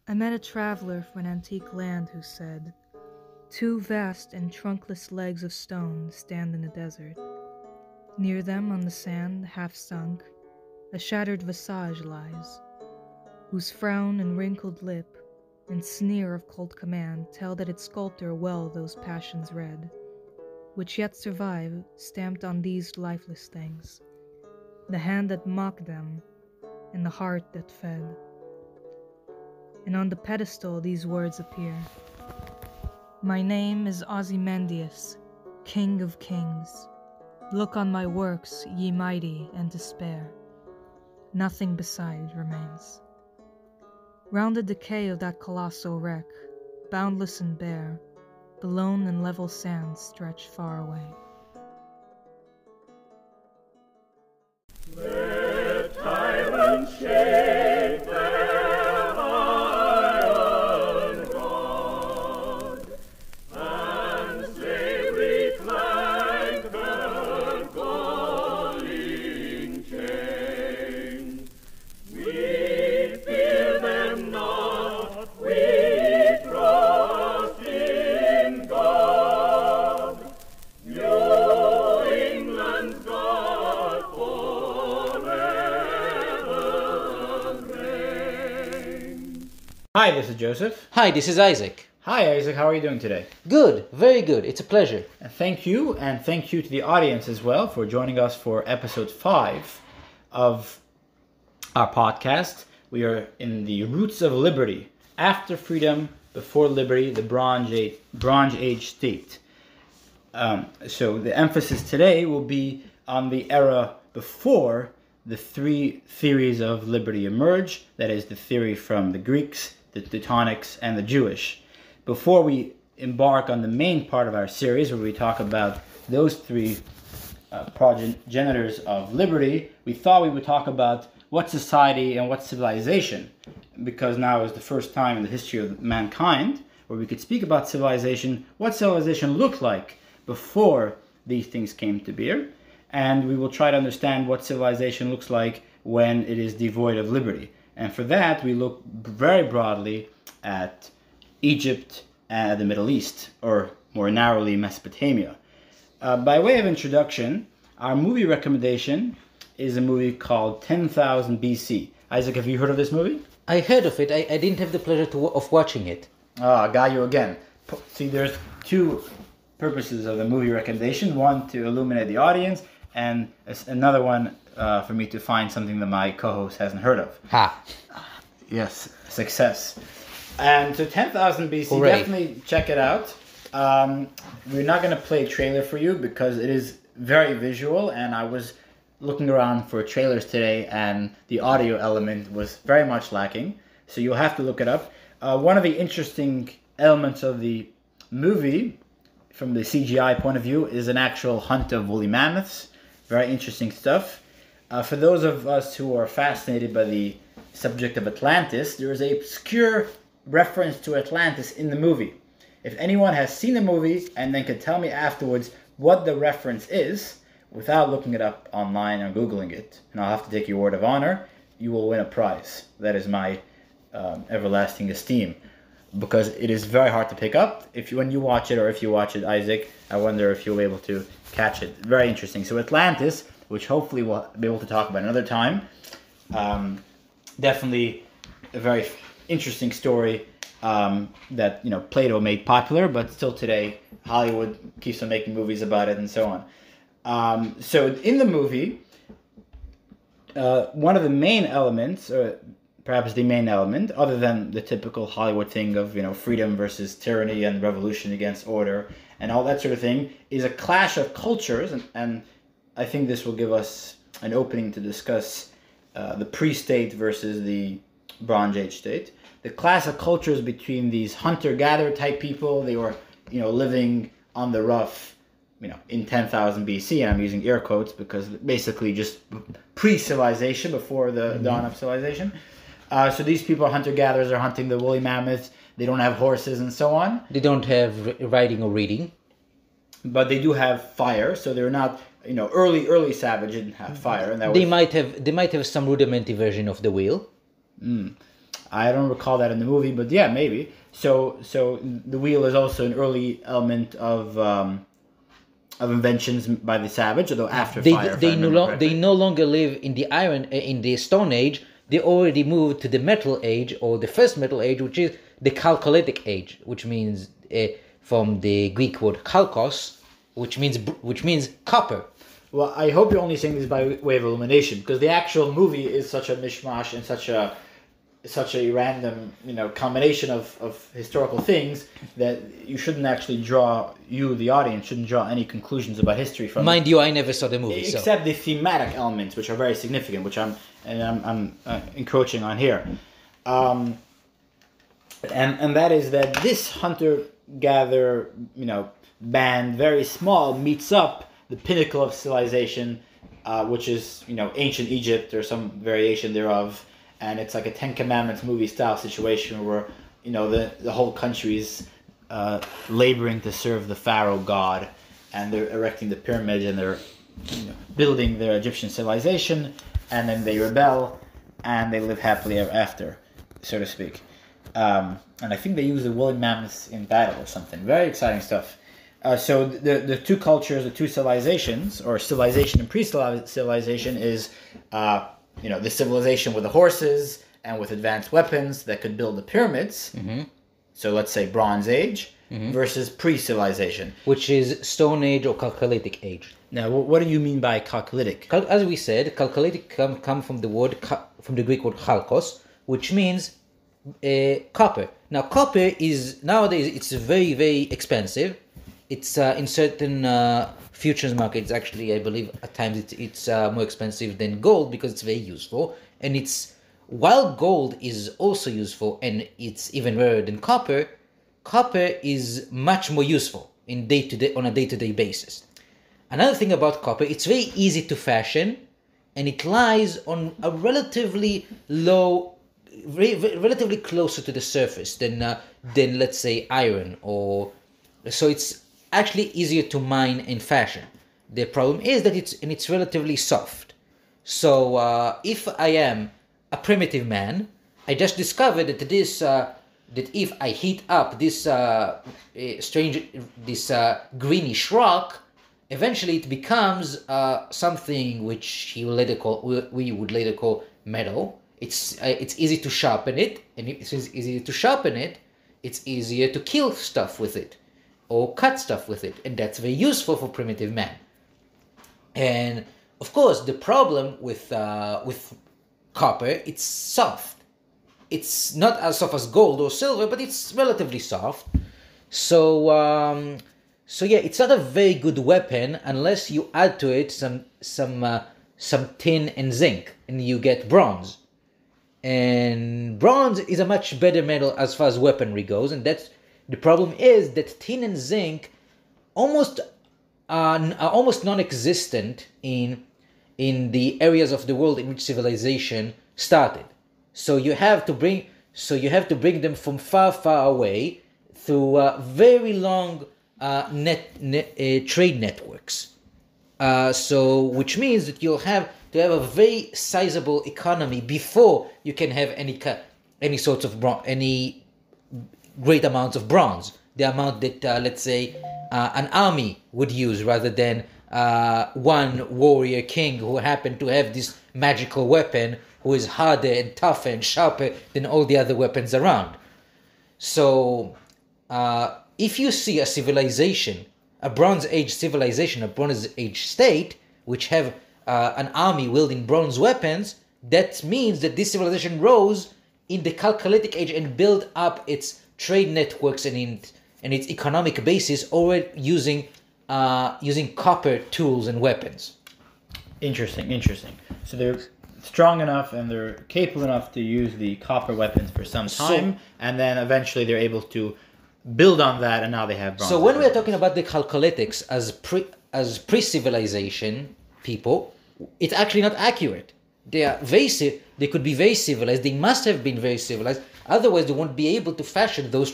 I met a traveler from an antique land who said, "Two vast and trunkless legs of stone stand in the desert. Near them on the sand, half sunk, a shattered visage lies, whose frown and wrinkled lip and sneer of cold command tell that its sculptor well those passions read, which yet survive, stamped on these lifeless things, the hand that mocked them and the heart that fed." And on the pedestal these words appear: "My name is Ozymandias, King of Kings. Look on my works, ye mighty, and despair. Nothing beside remains. Round the decay of that colossal wreck, boundless and bare, the lone and level sands stretch far away." Let tyrants shake their iron rod, and slavery clank her galling chain. We fear them not, we trust in God. New England's God forever reigns. Hi, this is Joseph. Hi, this is Isaac. Hi, Isaac. How are you doing today? Good, very good. It's a pleasure. And thank you to the audience as well for joining us for episode 5 of our podcast. We are in the roots of liberty. After freedom, before liberty, the Bronze Age state. So the emphasis today will be on the era before the 3 theories of liberty emerge. That is the theory from the Greeks, the Teutonics, and the Jewish. Before we embark on the main part of our series, where we talk about those 3 progenitors of liberty, we thought we would talk about what society and what civilization, because now is the first time in the history of mankind where we could speak about civilization, what civilization looked like before these things came to bear, and we will try to understand what civilization looks like when it is devoid of liberty. And for that, we look very broadly at Egypt and the Middle East, or more narrowly, Mesopotamia. By way of introduction, our movie recommendation is a movie called 10,000 BC. Isaac, have you heard of this movie? I heard of it. I didn't have the pleasure of watching it. I got you again. See, there's 2 purposes of the movie recommendation. One, to illuminate the audience, and another one for me to find something that my co-host hasn't heard of. Ha! Yes, success. And so 10,000 BC, Hooray. Definitely check it out. We're not going to play a trailer for you because it is very visual, and I was looking around for trailers today and the audio element was very much lacking. So you'll have to look it up. One of the interesting elements of the movie, from the CGI point of view, is an actual hunt of woolly mammoths. Very interesting stuff. For those of us who are fascinated by the subject of Atlantis, there is an obscure reference to Atlantis in the movie. If anyone has seen the movie and then could tell me afterwards what the reference is, without looking it up online or Googling it, and I'll have to take your word of honor, you will win a prize. That is my everlasting esteem, because it is very hard to pick up. When you watch it, or if you watch it, Isaac, I wonder if you'll be able to catch it. Very interesting. So Atlantis, which hopefully we'll be able to talk about another time, definitely a very interesting story that Plato made popular, but still today Hollywood keeps on making movies about it and so on. So in the movie, one of the main elements, or perhaps the main element, other than the typical Hollywood thing of freedom versus tyranny and revolution against order and all that sort of thing, is a clash of cultures, and I think this will give us an opening to discuss the pre-state versus the Bronze Age state. The clash of cultures between these hunter-gatherer type people, they were living on the rough, in 10,000 BC, and I'm using air quotes because basically just pre-civilization, before the dawn of civilization. So these people are hunter-gatherers, are hunting the woolly mammoths. They don't have horses and so on. They don't have writing or reading. But they do have fire, so they're not, early savage didn't have fire. And that They might have some rudimentary version of the wheel. I don't recall that in the movie, but yeah, maybe. So the wheel is also an early element of inventions by the savage, although after fire. They no longer live in the in the Stone Age. They already moved to the Metal Age, or the first Metal Age, which is the Chalcolithic Age, which means from the Greek word chalkos, which means copper. Well, I hope you're only saying this by way of illumination, because the actual movie is such a mishmash and such a random, combination of historical things that you shouldn't actually the audience, shouldn't draw any conclusions about history from. Mind you, I never saw the movie, except the thematic elements, which are very significant, which I'm encroaching on here, and that is that this hunter-gatherer, band, very small, meets up the pinnacle of civilization, which is ancient Egypt or some variation thereof. And it's like a Ten Commandments movie style situation where the whole country's laboring to serve the pharaoh god, and they're erecting the pyramids, and they're building their Egyptian civilization, and then they rebel and they live happily ever after, so to speak. And I think they use the woolly mammoths in battle or something. Very exciting stuff. So the two cultures, the two civilizations, or civilization and pre-civilization, is the civilization with the horses and with advanced weapons that could build the pyramids. Mm-hmm. So let's say Bronze Age, mm-hmm. versus pre-civilization, which is Stone Age or Chalcolithic Age. Now, what do you mean by Chalcolithic? As we said, Chalcolithic come from the Greek word chalkos, which means copper. Now, copper is nowadays it's very, very expensive. It's in certain futures markets, actually, I believe at times it's more expensive than gold because it's very useful. And while gold is also useful and it's even rarer than copper, copper is much more useful on a day-to-day basis. Another thing about copper, it's very easy to fashion, and it lies on a relatively low, relatively closer to the surface than let's say iron, so it's actually easier to mine and fashion. The problem is that it's relatively soft. So if I am a primitive man, I just discovered that that if I heat up this greenish rock, eventually it becomes something which we would later call metal. It's easy to sharpen it, and it's easier to sharpen it, it's easier to kill stuff with it or cut stuff with it, and that's very useful for primitive man. And of course, the problem with copper, it's soft. It's not as soft as gold or silver, but it's relatively soft. So yeah, it's not a very good weapon unless you add to it some tin and zinc, and you get bronze. And bronze is a much better metal as far as weaponry goes, and that's the problem is that tin and zinc are almost non-existent in the areas of the world in which civilization started. So you have to bring them from far away through very long trade networks. Which means that you'll have to have a very sizable economy before you can have any sorts of any great amounts of bronze. The amount that let's say an army would use, rather than one warrior king who happened to have this magical weapon, who is harder and tougher and sharper than all the other weapons around. So if you see a civilization, a Bronze Age civilization, a Bronze Age state, which have an army wielding bronze weapons, that means that this civilization rose in the Chalcolithic Age and built up its trade networks and its economic basis, already using copper tools and weapons. Interesting. So they're strong enough and they're capable enough to use the copper weapons for some time, and then eventually they're able to build on that, and now they have bronze. So when we are talking about the Chalcolithics as pre-civilization people, it's actually not accurate. They could be very civilized. They must have been very civilized. Otherwise, they won't be able to fashion those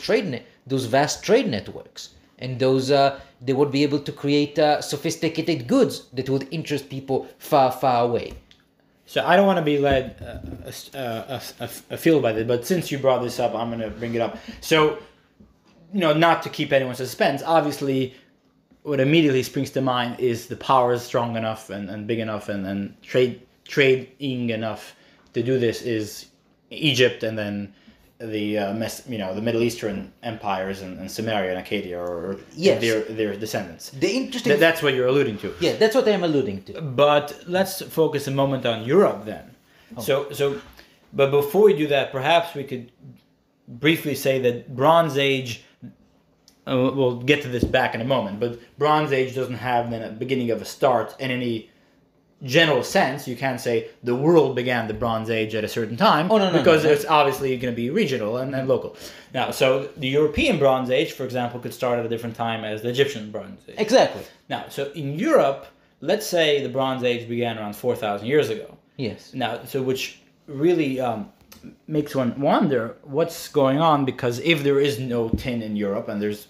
vast trade networks, and they would be able to create sophisticated goods that would interest people far away. So I don't want to be led afield by this, but since you brought this up, I'm going to bring it up. So, not to keep anyone suspense, obviously, what immediately springs to mind is the power is strong enough and big enough and trading enough to do this is Egypt, and then the Middle Eastern empires and Samaria and Acadia, or Yes. their descendants. The interesting... That's what you're alluding to. Yeah, that's what I'm alluding to. But let's focus a moment on Europe then. But before we do that, perhaps we could briefly say that Bronze Age, we'll get to this back in a moment, but Bronze Age doesn't have then a beginning of a start in any general sense. You can't say the world began the Bronze Age at a certain time, because it's obviously going to be regional and local. Now, so the European Bronze Age, for example, could start at a different time as the Egyptian Bronze Age. Exactly. Now, so in Europe, let's say the Bronze Age began around 4,000 years ago. Yes. Now, so which really makes one wonder what's going on, because if there is no tin in Europe, and there's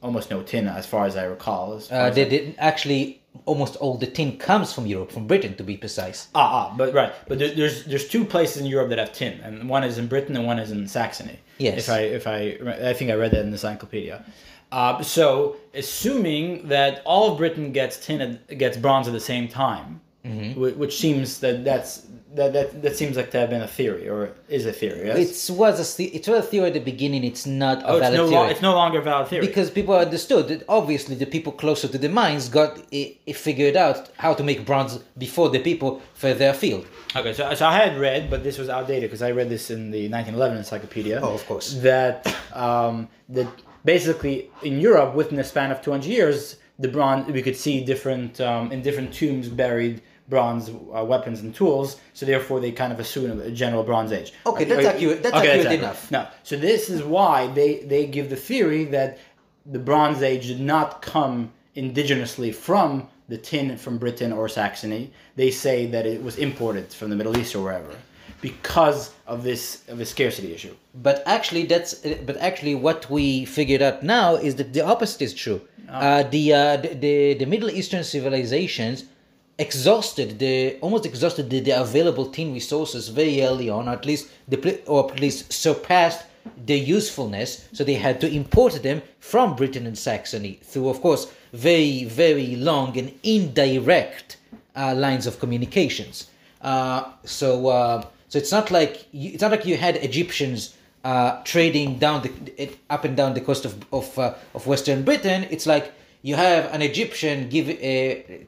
almost no tin as far as I recall, They didn't actually. Almost all the tin comes from Europe, from Britain to be precise. But right. But there's two places in Europe that have tin, and one is in Britain and one is in Saxony. Yes. I think I read that in the encyclopedia. So assuming that all of Britain gets bronze at the same time, which seems that seems like to have been a theory, or is a theory. Yes? It was a theory at the beginning. It's not a valid theory. It's no longer a valid theory. Because people understood that obviously the people closer to the mines got figured out how to make bronze before the people further afield. Okay, so I had read, but this was outdated because I read this in the 1911 encyclopedia. Oh, of course. That basically in Europe, within a span of 200 years, the bronze, we could see different in different tombs buried bronze weapons and tools, so therefore they kind of assume a general Bronze Age. Okay, that's accurate. That's accurate enough. Now, so this is why they give the theory that the Bronze Age did not come indigenously from the tin from Britain or Saxony. They say that it was imported from the Middle East or wherever, because of this scarcity issue. But actually, what we figured out now is that the opposite is true. The Middle Eastern civilizations almost exhausted the available tin resources very early on, or at least surpassed their usefulness. So they had to import them from Britain and Saxony through, of course, very, very long and indirect lines of communications. So it's not like you had Egyptians trading up and down the coast of Western Britain. It's like you have an Egyptian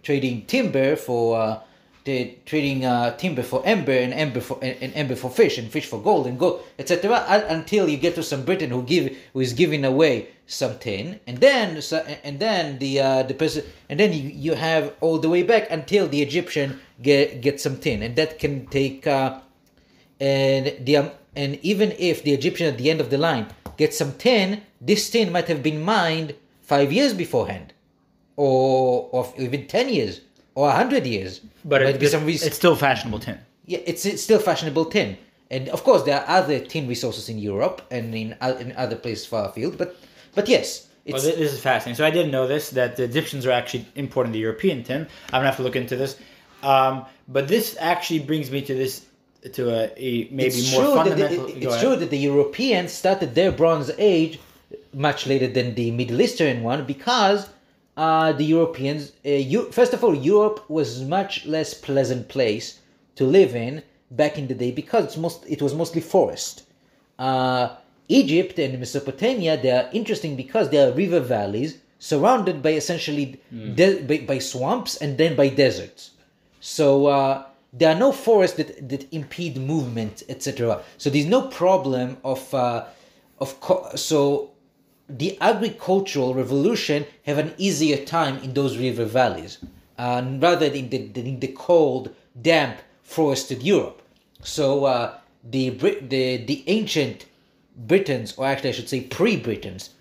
trading timber for ember, and ember for fish, and fish for gold, and gold, etc. Until you get to some Briton who is giving away some tin, and then the person, and then you have all the way back until the Egyptian gets some tin, and that can take and even if the Egyptian at the end of the line gets some tin, this tin might have been mined 5 years beforehand, or even 10 years, or 100 years. But it's still fashionable tin. Yeah, it's still fashionable tin. And of course, there are other tin resources in Europe and in other places far afield. But yes. This is fascinating. So I didn't know this, that the Egyptians are actually importing the European tin. I'm going to have to look into this. But this actually brings me to more fundamental... It's true that the Europeans started their Bronze Age much later than the Middle Eastern one, because the Europeans, first of all, Europe was much less pleasant place to live in back in the day, because it was mostly forest. Egypt and Mesopotamia, they are interesting because they are river valleys surrounded by essentially by swamps and then by deserts. So there are no forests that impede movement, etc. So there's no problem so the agricultural revolution have an easier time in those river valleys, rather than in the cold, damp, forested Europe. So the ancient Britons, or actually I should say pre-Britons,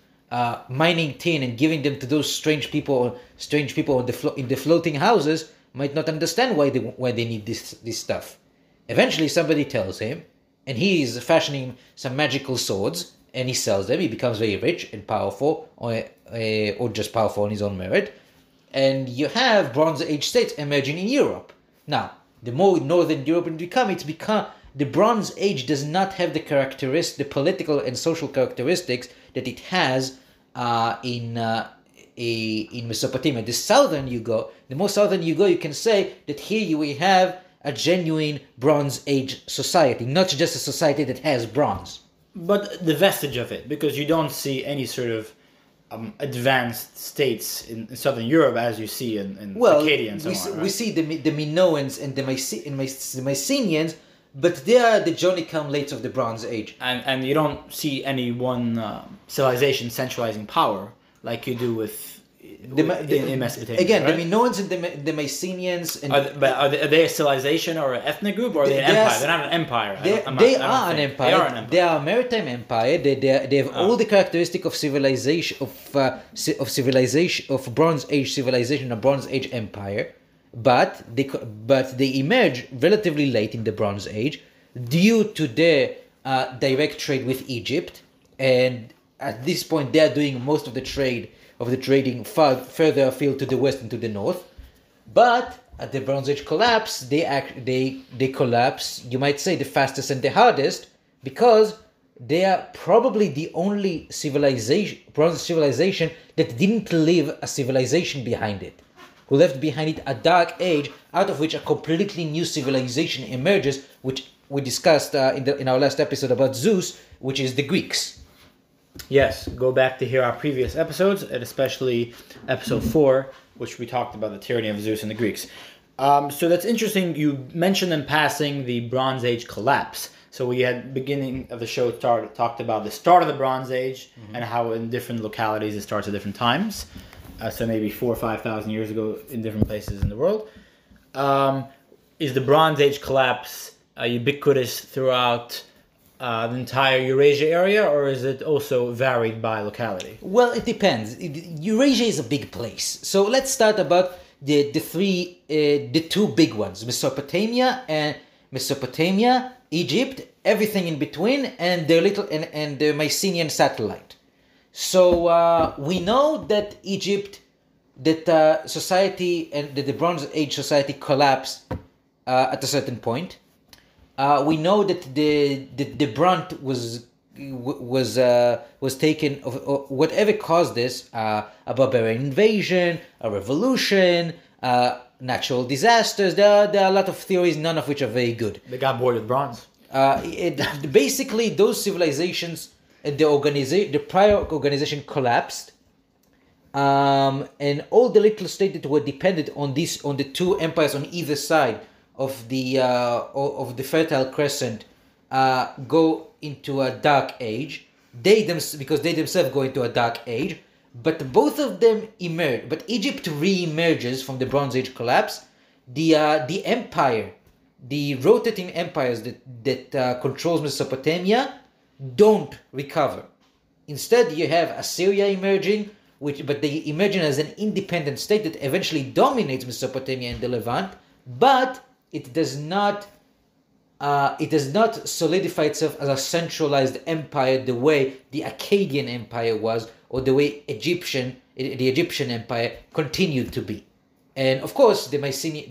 mining tin and giving them to those strange people in the floating houses, might not understand why they need this stuff. Eventually, somebody tells him, and he is fashioning some magical swords, and he sells them. He becomes very rich and powerful, or just powerful on his own merit. And you have Bronze Age states emerging in Europe. Now, the more northern European it's become the Bronze Age does not have the political and social characteristics that it has in Mesopotamia. The more southern you go, you can say that here we have a genuine Bronze Age society, not just a society that has bronze. But the vestige of it, because you don't see any sort of advanced states in southern Europe as you see in Acadia and so on. Right? We see the Minoans and the Mycenaeans, but they are the Johnny-come-lates of the Bronze Age. And you don't see any one civilization centralizing power like you do with in Mesopotamia. Again, right? the Minoans and the Mycenaeans. And are they a civilization or an ethnic group, or are they an empire? They're not an empire. They are an empire. They are a maritime empire. They have all the characteristics of civilization of Bronze Age civilization, a Bronze Age empire, but they emerge relatively late in the Bronze Age due to their direct trade with Egypt, and at this point they are doing most of the trading further afield to the west and to the north. But at the Bronze Age collapse, they collapse, you might say, the fastest and the hardest, because they are probably the only bronze civilization that didn't leave a civilization behind it, who left behind it a dark age, out of which a completely new civilization emerges, which we discussed in our last episode about Zeus, which is the Greeks. Yes, go back to hear our previous episodes, and especially episode 4, which we talked about the tyranny of Zeus and the Greeks. So that's interesting. You mentioned in passing the Bronze Age collapse. So we had beginning of the show talked about the start of the Bronze Age and how in different localities it starts at different times. So maybe 4,000 or 5,000 years ago in different places in the world. Is the Bronze Age collapse ubiquitous throughout the entire Eurasia area, or is it also varied by locality? Well, it depends. Eurasia is a big place. So let's start about the two big ones: Mesopotamia, Egypt, everything in between, and the Mycenaean satellite. So we know that society and the Bronze Age society collapsed at a certain point. We know that the brunt was taken of whatever caused this, a barbarian invasion, a revolution, natural disasters. There are a lot of theories, none of which are very good. They got bored with bronze. Basically, those civilizations, the prior organization collapsed, and all the little states that were dependent on the two empires on either side of the Fertile Crescent go into a dark age. Because they themselves go into a dark age, but both of them emerge. But Egypt re-emerges from the Bronze Age collapse. The empire, the rotating empires that controls Mesopotamia, don't recover. Instead, you have Assyria emerging, but they emerge as an independent state that eventually dominates Mesopotamia and the Levant, but it does not solidify itself as a centralized empire the way the Akkadian Empire was, or the way the Egyptian Empire continued to be. And of course, the Minoans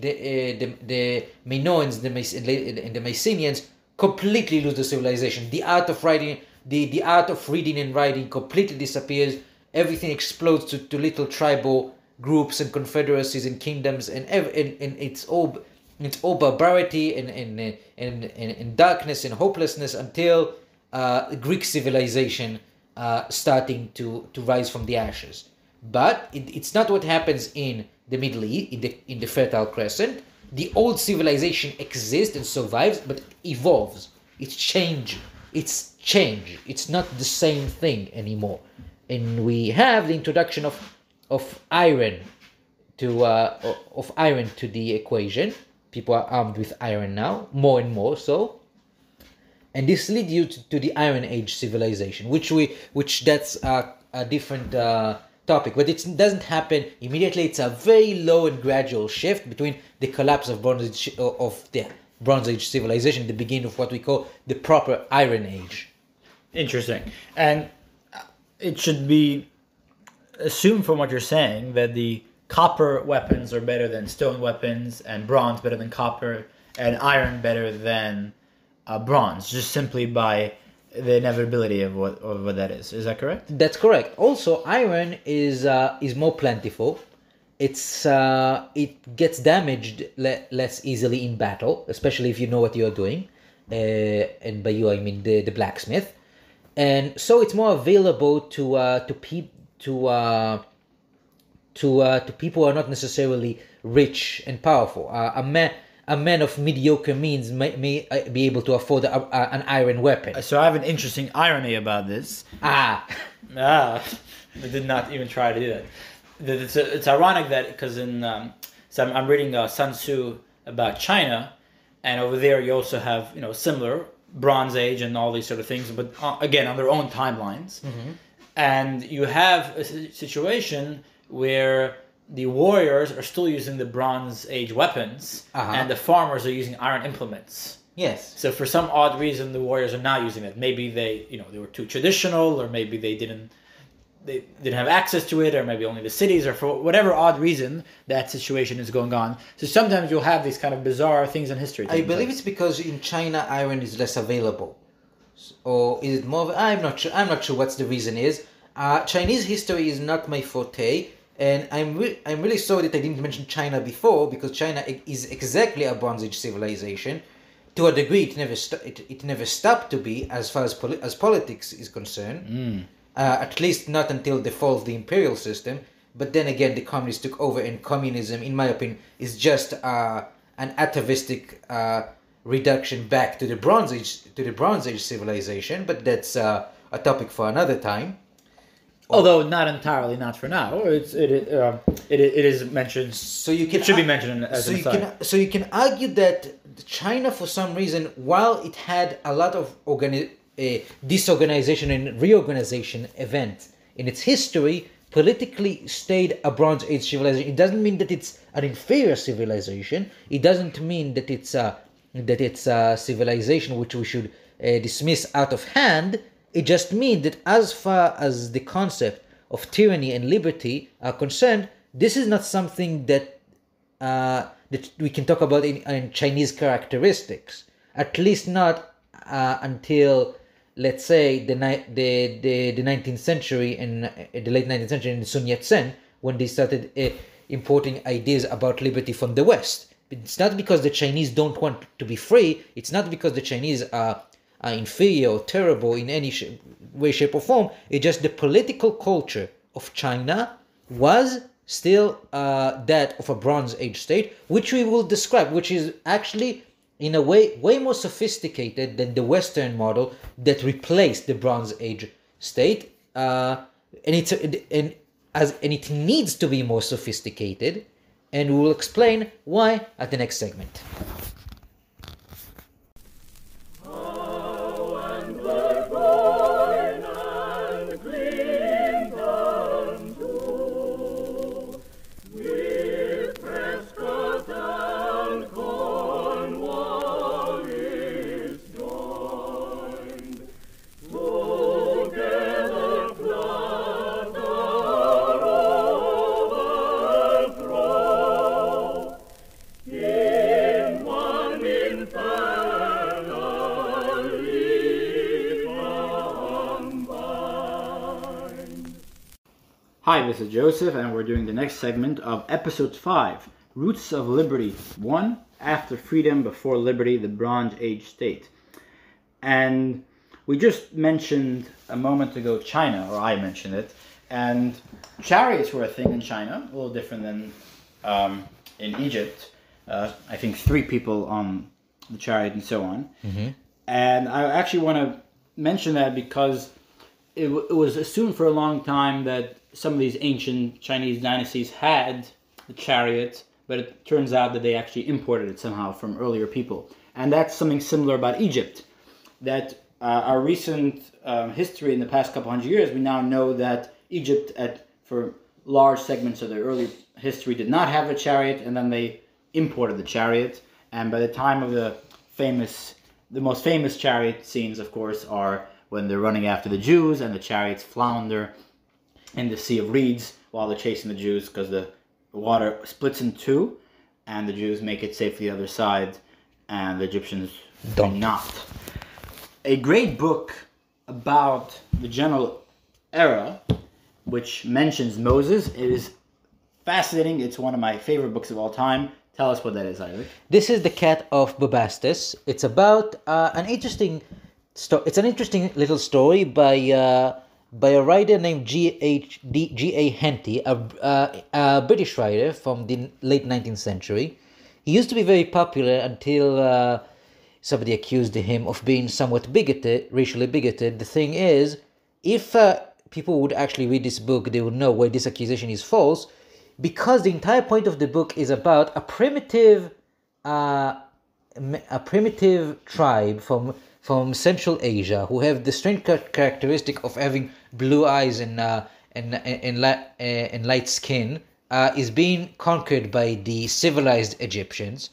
and the Mycenaeans completely lose the civilization. The art of writing, the art of reading and writing completely disappears. Everything explodes to little tribal groups and confederacies and kingdoms, and it's all barbarity and darkness and hopelessness until Greek civilization starting to rise from the ashes. But it's not what happens in the Middle East, in the Fertile Crescent. The old civilization exists and survives, but evolves. It's change. It's not the same thing anymore. And we have the introduction of iron to the equation. People are armed with iron now, more and more so. And this leads you to the Iron Age civilization, which that's a different topic. But it doesn't happen immediately. It's a very low and gradual shift between the collapse of the Bronze Age civilization, the beginning of what we call the proper Iron Age. Interesting. And it should be assumed from what you're saying that the copper weapons are better than stone weapons, and bronze better than copper, and iron better than bronze, just simply by the inevitability of what that is. Is that correct? That's correct. Also, iron is more plentiful. It gets damaged less easily in battle, especially if you know what you're doing. And by you I mean the blacksmith. And so it's more available to people who are not necessarily rich and powerful. A man of mediocre means may be able to afford an iron weapon. So I have an interesting irony about this. I did not even try to do that. It's ironic that because so I'm reading Sun Tzu about China, and over there you also have similar Bronze Age and all these sort of things, but again on their own timelines. Mm-hmm. And you have a situation where the warriors are still using the Bronze Age weapons, and the farmers are using iron implements. Yes. So for some odd reason, the warriors are not using it. Maybe they were too traditional, or maybe they didn't have access to it, or maybe only the cities, or for whatever odd reason that situation is going on. So sometimes you'll have these kind of bizarre things in history. I believe it's because in China iron is less available, or is it more? I'm not sure. I'm not sure what the reason is. Chinese history is not my forte, and I'm really sorry that I didn't mention China before, because China is exactly a Bronze Age civilization. To a degree, it never stopped to be, as far as politics is concerned. At least not until the fall of the imperial system. But then again, the communists took over, and communism, in my opinion, is just an atavistic reduction back to the Bronze Age civilization. But that's a topic for another time. Although not entirely, not for now. It is mentioned. So it should be mentioned as an aside. So you can argue that China, for some reason, while it had a lot of disorganization and reorganization events in its history, politically stayed a Bronze Age civilization. It doesn't mean that it's an inferior civilization. It doesn't mean that it's a civilization which we should dismiss out of hand. It just means that as far as the concept of tyranny and liberty are concerned, this is not something that we can talk about in Chinese characteristics. At least not until, let's say, the 19th century and the late 19th century in Sun Yat-sen, when they started importing ideas about liberty from the West. It's not because the Chinese don't want to be free. It's not because the Chinese are inferior or terrible in any way, shape, or form. It's just the political culture of China was still that of a Bronze Age state, which we will describe, which is actually in a way more sophisticated than the Western model that replaced the Bronze Age state, and it needs to be more sophisticated, and we will explain why at the next segment. Hi, this is Joseph, and we're doing the next segment of episode 5, Roots of Liberty 1, After Freedom, Before Liberty, the Bronze Age State. And we just mentioned a moment ago China, or I mentioned it, and chariots were a thing in China, a little different than in Egypt. I think 3 people on the chariot and so on. Mm-hmm. And I actually want to mention that because it was assumed for a long time that some of these ancient Chinese dynasties had the chariot, but it turns out that they actually imported it somehow from earlier people. And that's something similar about Egypt, that our recent history in the past couple hundred years, we now know that Egypt, for large segments of their early history, did not have a chariot, and then they imported the chariot. And by the time of the most famous chariot scenes, of course, are when they're running after the Jews and the chariots flounder in the Sea of Reeds while they're chasing the Jews, because the water splits in 2 and the Jews make it safe to the other side. and the Egyptians Don't. do not. A great book about the general era, which mentions Moses. It is fascinating. It's one of my favorite books of all time. Tell us what that is, Isaac. This is the Cat of Bubastis. It's about an interesting It's an interesting little story by a writer named G.A. Henty, a British writer from the late 19th century. He used to be very popular until somebody accused him of being somewhat bigoted, racially bigoted. The thing is, if people would actually read this book, they would know why this accusation is false, because the entire point of the book is about a primitive tribe from Central Asia who have the strange characteristic of having blue eyes and light skin, is being conquered by the civilized Egyptians,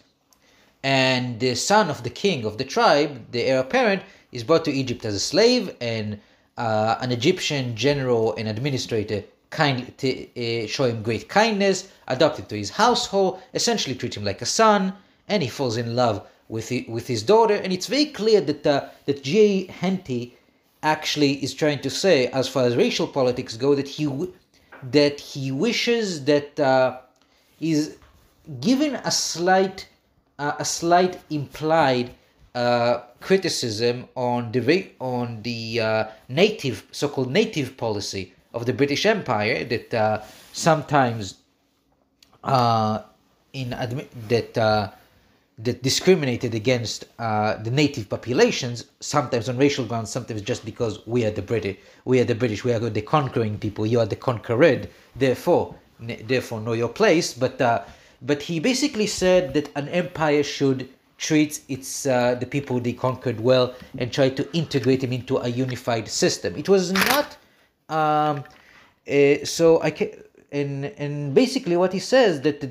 and the son of the king of the tribe, the heir apparent, is brought to Egypt as a slave, and an Egyptian general and administrator kindly show him great kindness, adopted to his household, essentially treat him like a son, and he falls in love with his daughter. And it's very clear that G.A. Henty actually is trying to say, as far as racial politics go, that he wishes that he's given a slight implied criticism on the native, so-called native policy of the British Empire, that sometimes that discriminated against the native populations, sometimes on racial grounds, sometimes just because we are the British, we are the conquering people, you are the conquered, therefore know your place. But he basically said that an empire should treat the people they conquered well and try to integrate them into a unified system. It was not and basically what he says, that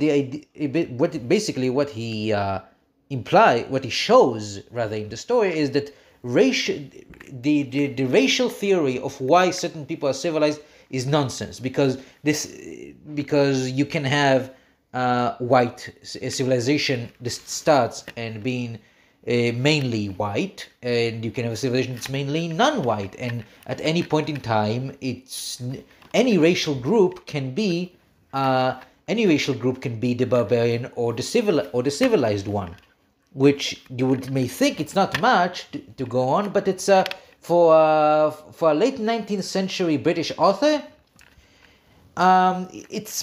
what he shows rather in the story, is that the racial theory of why certain people are civilized is nonsense, because you can have white civilization that starts and being mainly white, and you can have a civilization that's mainly non-white, and at any point in time, any racial group can be the barbarian or the civilized one, which you may think it's not much to go on, but it's for a late 19th century British author, it's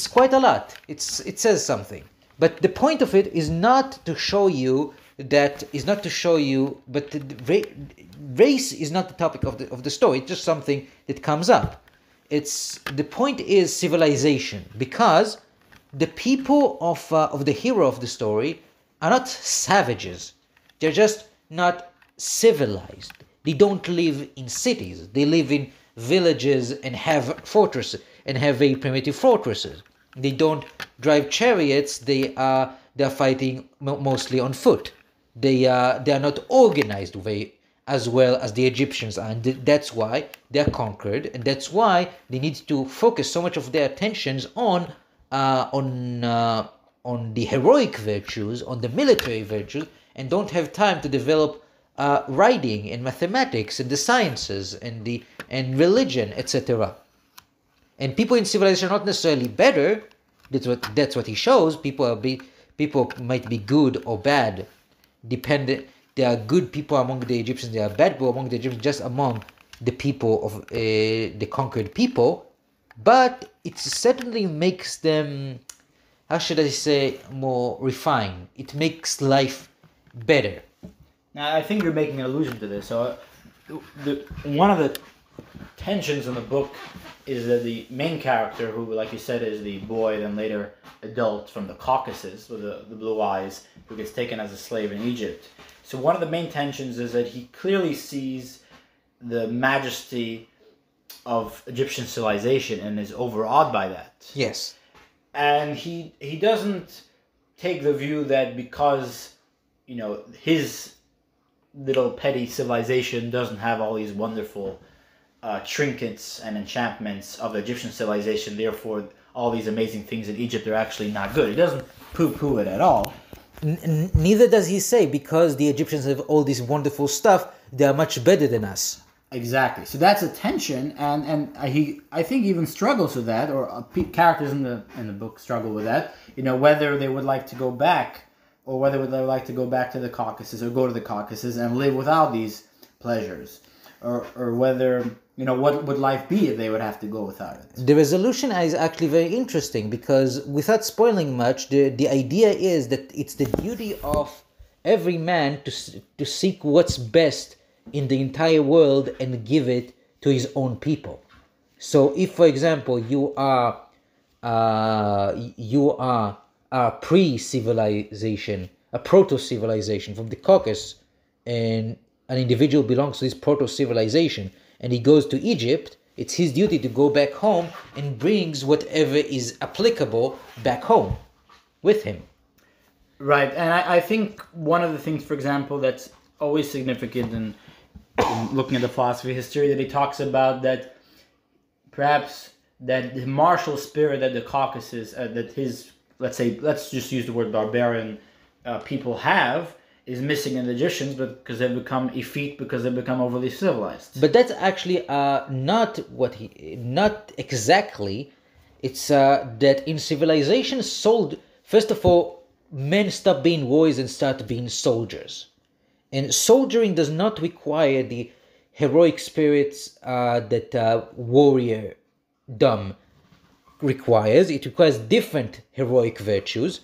quite a lot. It says something. But the point of it is not to show you, but race is not the topic of the story. It's just something that comes up. The point is civilization, because the people of the hero of the story are not savages. They're just not civilized. They don't live in cities. They live in villages and have fortresses, and have very primitive fortresses. They don't drive chariots. They are fighting mostly on foot. They are not organized as well as the Egyptians are, and that's why they're conquered, and that's why they need to focus so much of their attentions on the heroic virtues, on the military virtues, and don't have time to develop writing and mathematics and the sciences and religion, etc. And people in civilization are not necessarily better. That's what he shows. People might be good or bad, dependent. There are good people among the Egyptians. There are bad people among the Egyptians, just among the people of the conquered people. But it certainly makes them, how should I say, more refined. It makes life better. Now, I think you're making an allusion to this. So, one of the tensions in the book is that the main character, who, like you said, is the boy, then later adult from the Caucasus with the blue eyes, who gets taken as a slave in Egypt. So one of the main tensions is that he clearly sees the majesty of Egyptian civilization and is overawed by that. Yes. And he doesn't take the view that because, his little petty civilization doesn't have all these wonderful trinkets and enchantments of the Egyptian civilization, therefore all these amazing things in Egypt are actually not good. He doesn't poo-poo it at all. Neither does he say, because the Egyptians have all this wonderful stuff, they are much better than us. Exactly. So that's a tension, and he, I think, even struggles with that, or characters in the book struggle with that. Whether they would like to go back, or whether they would like to go back to the Caucasus, or go to the Caucasus and live without these pleasures, or whether what would life be if they would have to go without it. The resolution is actually very interesting, because without spoiling much, the idea is that it's the duty of every man to seek what's best in the entire world and give it to his own people. So if, for example, you are a pre-civilization, a proto-civilization from the Caucasus, and an individual belongs to this proto-civilization, and he goes to Egypt, it's his duty to go back home and brings whatever is applicable back home with him. Right, and I think one of the things, for example, that's always significant in looking at the philosophy of history, that he talks about that perhaps that the martial spirit that the Caucasus, that his, let's just use the word barbarian people have, is missing in the Egyptians, but because they've become effete, because they've become overly civilized. But that's actually not exactly. It's that in civilization, first of all, men stop being warriors and start being soldiers. And soldiering does not require the heroic spirits that warriordom requires. It requires different heroic virtues.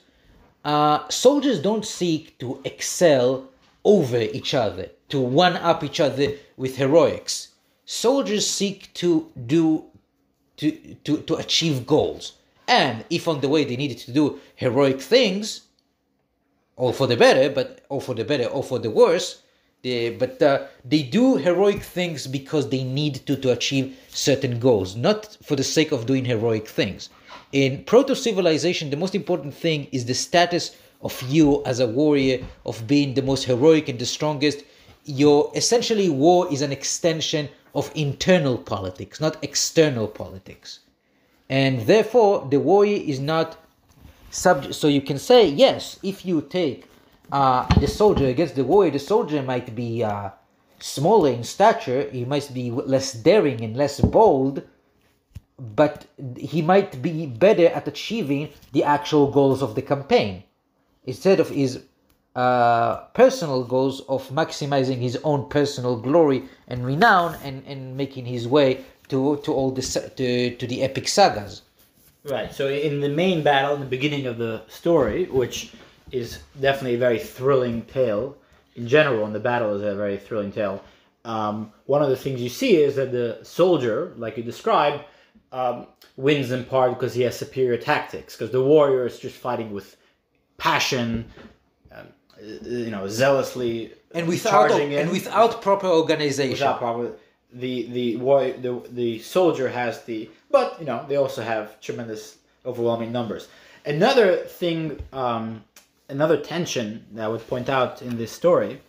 Soldiers don't seek to excel over each other, to one-up each other with heroics. Soldiers seek to achieve goals. And if on the way they needed to do heroic things, or for the better, or for the worse, they do heroic things because they need to achieve certain goals, not for the sake of doing heroic things. In proto-civilization, the most important thing is the status of you as a warrior, of being the most heroic and the strongest. Essentially, war is an extension of internal politics, not external politics. And therefore, the warrior is not subject. So you can say, yes, if you take the soldier against the warrior, the soldier might be smaller in stature, he might be less daring and less bold, but he might be better at achieving the actual goals of the campaign, instead of his personal goals of maximizing his own personal glory and renown, and making his way to the epic sagas. Right. So in the main battle, in the beginning of the story, which is definitely a very thrilling tale in general, and the battle is a very thrilling tale. One of the things you see is that the soldier, like you described, wins in part because he has superior tactics, because the warrior is just fighting with passion, zealously, and without proper organization. The soldier has but they also have tremendous, overwhelming numbers. Another thing, another tension that I would point out in this story,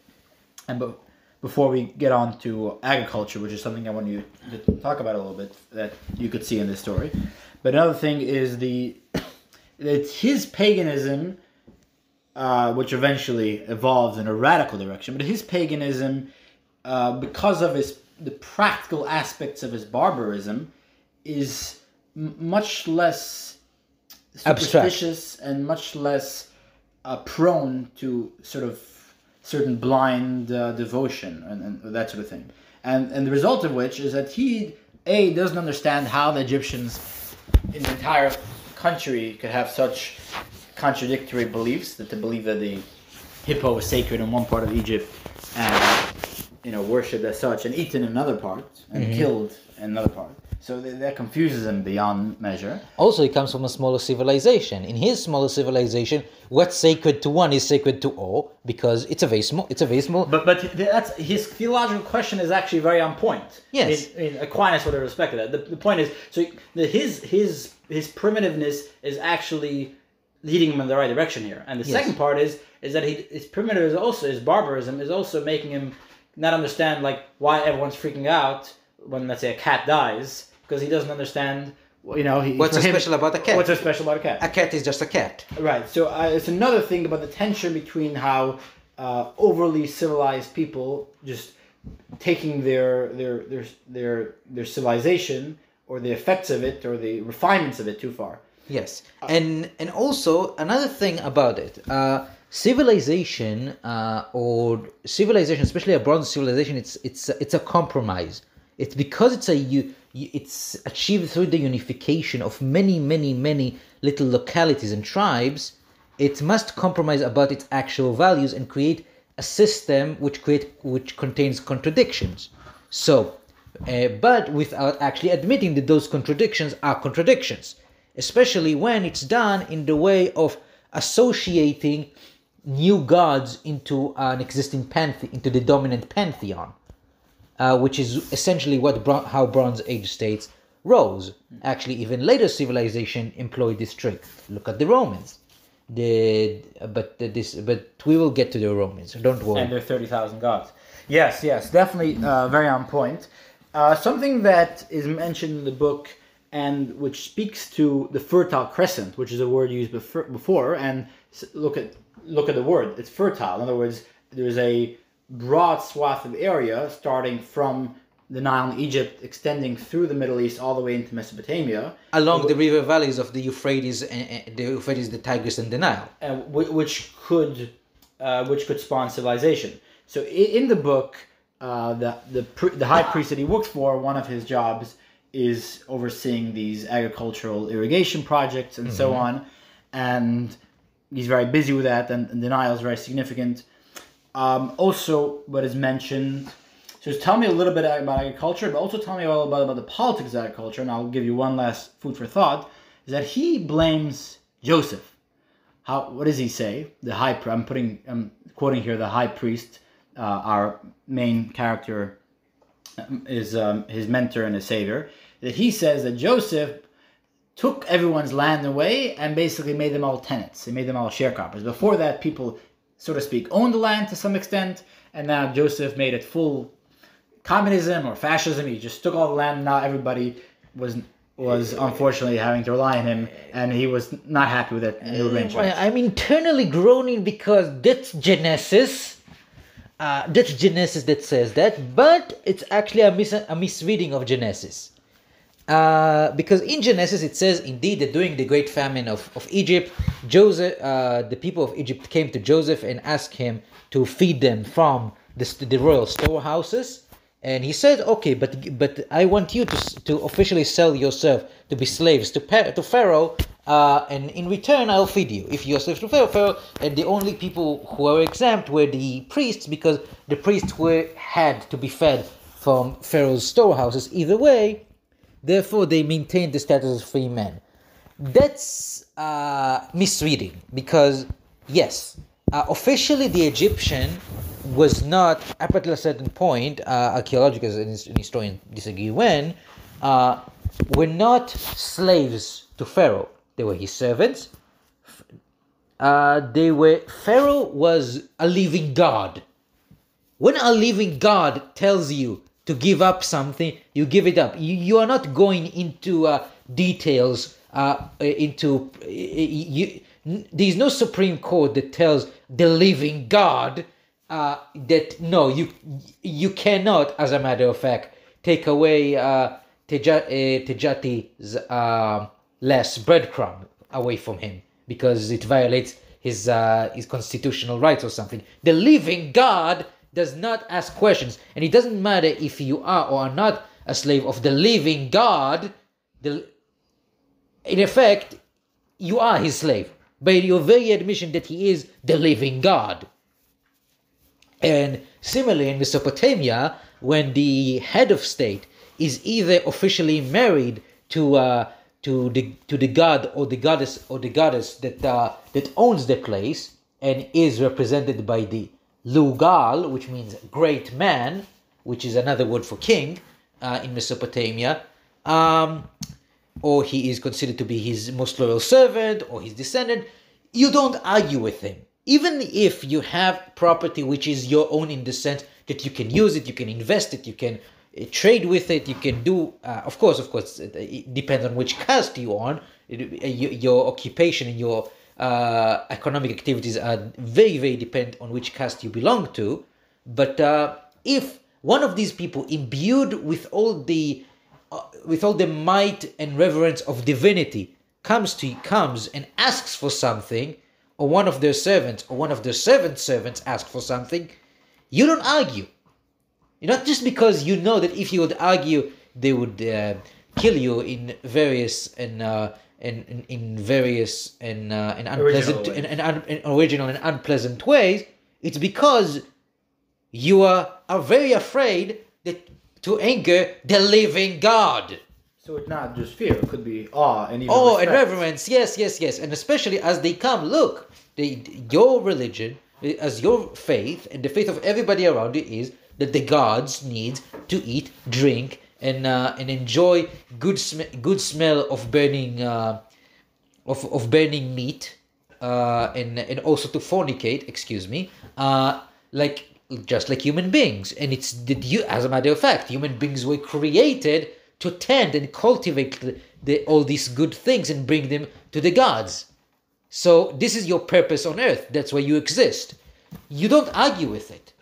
and before we get on to agriculture, which is something I want you to talk about a little bit, that you could see in this story. But another thing is it's his paganism, which eventually evolves in a radical direction. But his paganism, because of the practical aspects of his barbarism, is much less superstitious and much less prone to sort of certain blind devotion and that sort of thing. And the result of which is that he, doesn't understand how the Egyptians in the entire country could have such contradictory beliefs, that they believe that the hippo is sacred in one part of Egypt and worshipped as such, and eaten in another part, and killed in another part. So that confuses him beyond measure. Also, he comes from a smaller civilization. In his smaller civilization, what's sacred to one is sacred to all, because it's a very small. But that's his theological question is actually very on point. Yes, Aquinas would have respected that. The point is, so his primitiveness is actually leading him in the right direction here. And the second part is that his primitive is also, his barbarism is also making him not understand why everyone's freaking out when, let's say, a cat dies, because he doesn't understand you know, What's so special about a cat? What's so special about a cat? A cat is just a cat. Right. So it's another thing about the tension between how overly civilized people just taking their civilization or the effects of it or the refinements of it too far. Yes, and also another thing about it, civilization or civilization, especially a bronze civilization, it's a compromise. It's because it's achieved through the unification of many little localities and tribes. It must compromise about its actual values and create a system which contains contradictions. So, but without actually admitting that those contradictions are contradictions, especially when it's done in the way of associating new gods into an existing into the dominant pantheon, which is essentially how Bronze Age states rose. Actually, even later civilization employed this trick. Look at the Romans. But we will get to the Romans. So don't worry. And their 30,000 gods. Yes, definitely very on point. Something that is mentioned in the book and which speaks to the Fertile Crescent, which is a word used before, and look at the word. It's fertile. In other words, there's a broad swath of area starting from the Nile in Egypt, extending through the Middle East all the way into Mesopotamia, along the river valleys of the Euphrates, the Tigris, and the Nile, which could spawn civilization. So in the book, the high priest that he works for, one of his jobs is overseeing these agricultural irrigation projects and so on, and he's very busy with that, and the Nile is very significant. Also, what is mentioned. So just tell me a little bit about agriculture, but also tell me a little bit about the politics of agriculture, and I'll give you one last food for thought, is that he blames Joseph. What does he say? I'm quoting here the high priest, our main character is his mentor and his savior, that he says that Joseph took everyone's land away and basically made them all tenants. He made them all sharecroppers. Before that, people, so to speak, owned the land to some extent, and now Joseph made it full communism or fascism. He just took all the land, and now everybody was unfortunately having to rely on him, and he was not happy with that new arrangement. I'm internally groaning because that's Genesis. That's Genesis that says that, but it's actually a misreading of Genesis. Because in Genesis it says indeed that during the great famine of Egypt, Joseph, the people of Egypt came to Joseph and asked him to feed them from the royal storehouses. And he said, okay, but I want you to officially sell yourself to be slaves to Pharaoh, and in return I'll feed you. If you're slaves to Pharaoh, and the only people who were exempt were the priests, because the priests had to be fed from Pharaoh's storehouses either way. Therefore, they maintained the status as free men. That's misreading, because yes, officially the Egyptian was not, up until a certain point, archaeologists and historians disagree when, were not slaves to Pharaoh. They were his servants. Pharaoh was a living god. When a living god tells you to give up something, you give it up. You are not going into details. There is no Supreme Court that tells the living God that no, you cannot, as a matter of fact, take away Tejati's last breadcrumb away from him because it violates his constitutional rights or something. The living God does not ask questions, and it doesn't matter if you are or are not a slave of the living God. In effect, you are his slave by your very admission that he is the living God. And similarly, in Mesopotamia, when the head of state is either officially married to the god or the goddess that owns the place and is represented by the Lugal, which means great man, which is another word for king in Mesopotamia, or he is considered to be his most loyal servant or his descendant, you don't argue with him. Even if you have property which is your own in the sense that you can use it, you can invest it, you can trade with it. You can do, of course, it depends on which caste you're on. Your occupation and your economic activities are very, very dependent on which caste you belong to. But if one of these people, imbued with all the might and reverence of divinity, comes and asks for something, or one of their servants or one of their servants ask for something, you don't argue. Not just because you know that if you would argue, they would kill you in various and unpleasant and original and unpleasant ways. It's because you are very afraid that to anger the living God. So it's not just fear; it could be awe and even and respect. reverence. Yes, and especially as they come. Look, your religion, as your faith, and the faith of everybody around you is that the gods need to eat, drink, and enjoy good smell of burning of burning meat, and also to fornicate. Excuse me, just like human beings. And it's that as a matter of fact, human beings were created to tend and cultivate all these good things and bring them to the gods. So this is your purpose on earth. That's why you exist. You don't argue with it.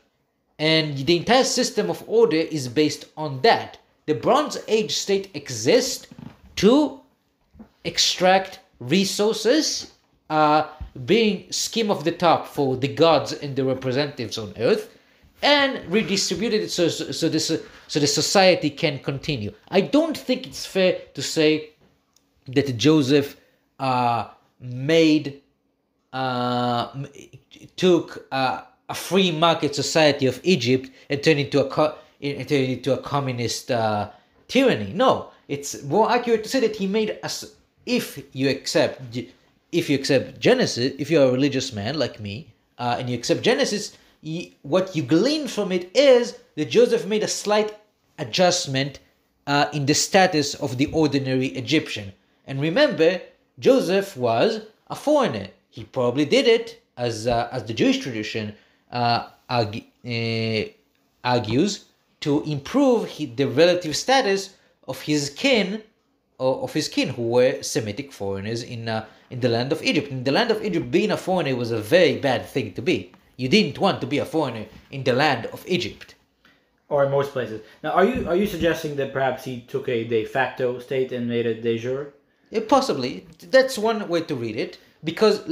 And the entire system of order is based on that. The Bronze Age state exists to extract resources, being skim of the top for the gods and the representatives on earth, and redistribute it so the society can continue. I don't think it's fair to say that Joseph took a free market society of Egypt and turned it into a communist tyranny. No, it's more accurate to say that he made us. If you accept Genesis, if you're a religious man like me, and you accept Genesis, what you glean from it is that Joseph made a slight adjustment in the status of the ordinary Egyptian. And remember, Joseph was a foreigner. He probably did it, as the Jewish tradition argues, to improve the relative status of his kin, who were Semitic foreigners in the land of Egypt. In the land of Egypt, being a foreigner was a very bad thing to be. You didn't want to be a foreigner in the land of Egypt. Or in most places. Now, are you suggesting that perhaps he took a de facto state and made it de jure? Possibly. That's one way to read it. Because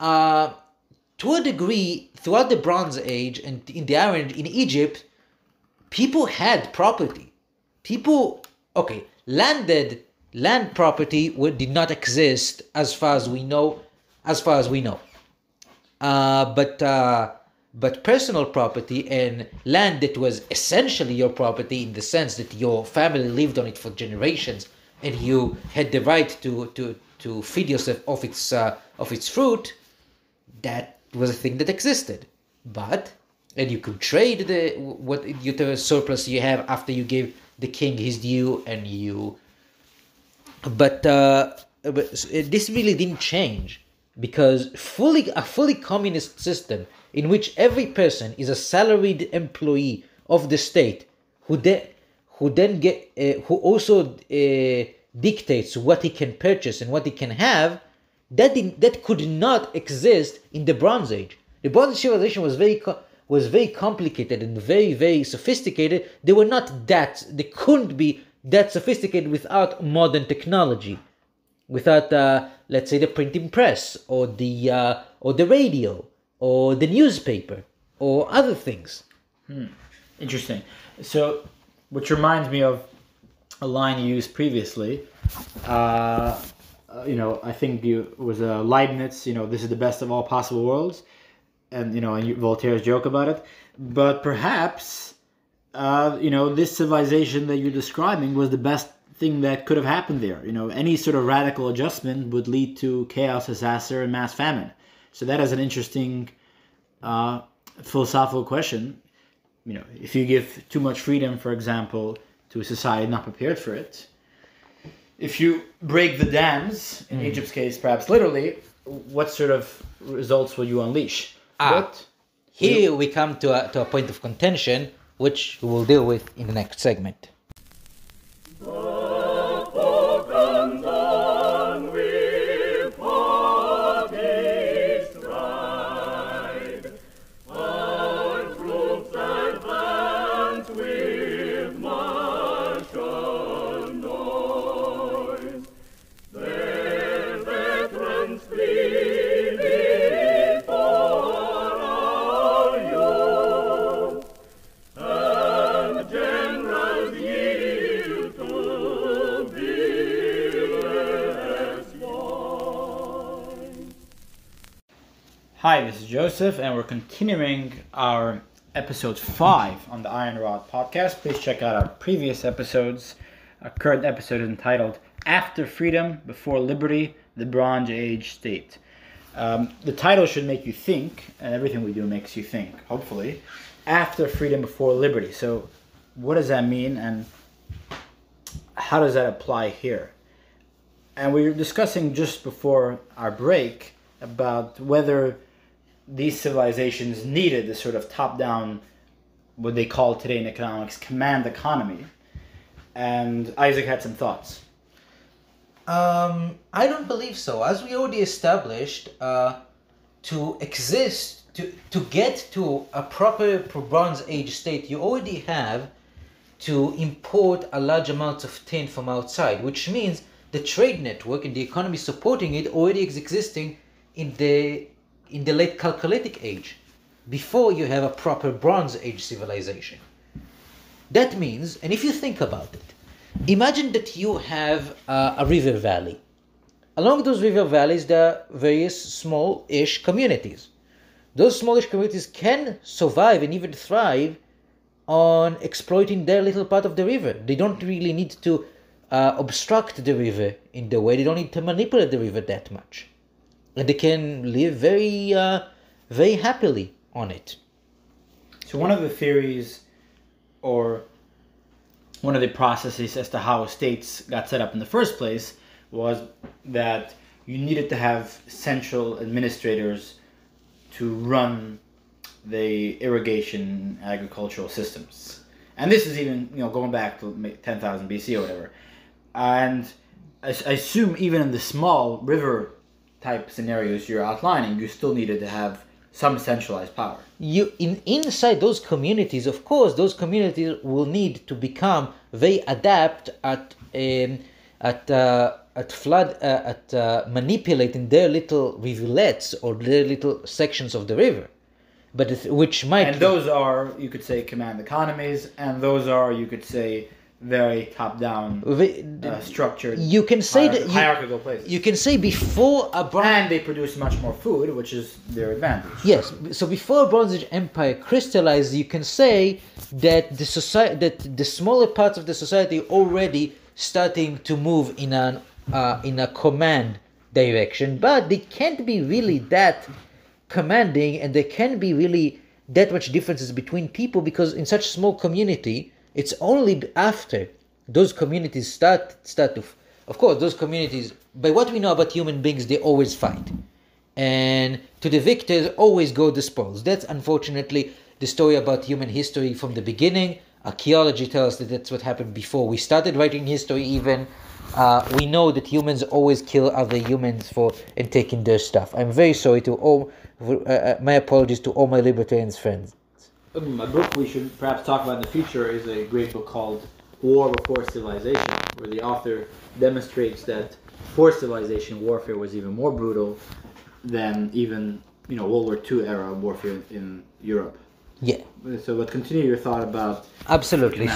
to a degree, throughout the Bronze Age and in the Iron Age in Egypt, people had property. Land property did not exist as far as we know. But personal property and land that was essentially your property in the sense that your family lived on it for generations and you had the right to feed yourself of its fruit, that was a thing that existed. And you could trade the surplus you have after you gave the king his due, but this really didn't change, because a fully communist system in which every person is a salaried employee of the state who also dictates what he can purchase and what he can have, that could not exist in the Bronze Age. The Bronze Age civilization was very complicated and very, very sophisticated. They couldn't be that sophisticated without modern technology, without let's say the printing press or the radio or the newspaper or other things. Interesting. So, which reminds me of a line you used previously. I think it was Leibniz. This is the best of all possible worlds, and Voltaire's joke about it. But perhaps, this civilization that you're describing was the best thing that could have happened there. Any sort of radical adjustment would lead to chaos, disaster, and mass famine. So that is an interesting philosophical question. If you give too much freedom, for example, to a society not prepared for it, if you break the dams, in Egypt's case, perhaps literally, what sort of results will you unleash? Here we come to a point of contention which we will deal with in the next segment. Hi, this is Joseph, and we're continuing our episode 5 on the Iron Rod podcast. Please check out our previous episodes. Our current episode is entitled After Freedom, Before Liberty, the Bronze Age State. The title should make you think, and everything we do makes you think, hopefully. After Freedom, Before Liberty. So what does that mean, and how does that apply here? And we were discussing just before our break about whether these civilizations needed this sort of top-down, what they call today in economics, command economy. And Isaac had some thoughts. I don't believe so. As we already established, to exist, to get to a proper Bronze Age state, you already have to import a large amount of tin from outside, which means the trade network and the economy supporting it already is existing in the late Chalcolithic age, before you have a proper Bronze Age civilization. That means, and if you think about it, imagine that you have a river valley. Along those river valleys, there are various small-ish communities. Those smallish communities can survive and even thrive on exploiting their little part of the river. They don't really need to obstruct the river in the way. They don't need to manipulate the river that much. And they can live very, very happily on it. So one of the theories, or one of the processes as to how states got set up in the first place, was that you needed to have central administrators to run the irrigation agricultural systems. And this is even, going back to 10,000 BC or whatever. And I assume even in the small river type scenarios you're outlining, you still needed to have some centralized power. Inside those communities, of course, those communities will need to become very adept at manipulating their little rivulets or their little sections of the river, which might. And those are, you could say, command economies, and those are, you could say, very top-down, structured. You can say that hierarchical places. You can say before and they produce much more food, which is their advantage. Yes. So before a Bronze Age empire crystallized, you can say that the smaller parts of the society already starting to move in a command direction, but they can't be really that commanding, and there can't be really that much differences between people, because in such small community, it's only after those communities start to, of course, those communities, by what we know about human beings, they always fight. And to the victors always go the spoils. That's unfortunately the story about human history from the beginning. Archaeology tells us that that's what happened before we started writing history even. We know that humans always kill other humans and taking their stuff. I'm very sorry to all, my apologies to all my libertarian friends. A book we should perhaps talk about in the future is a great book called War Before Civilization, where the author demonstrates that before civilization, warfare was even more brutal than even World War II era warfare in Europe. Yeah. So, but continue your thought about absolutely.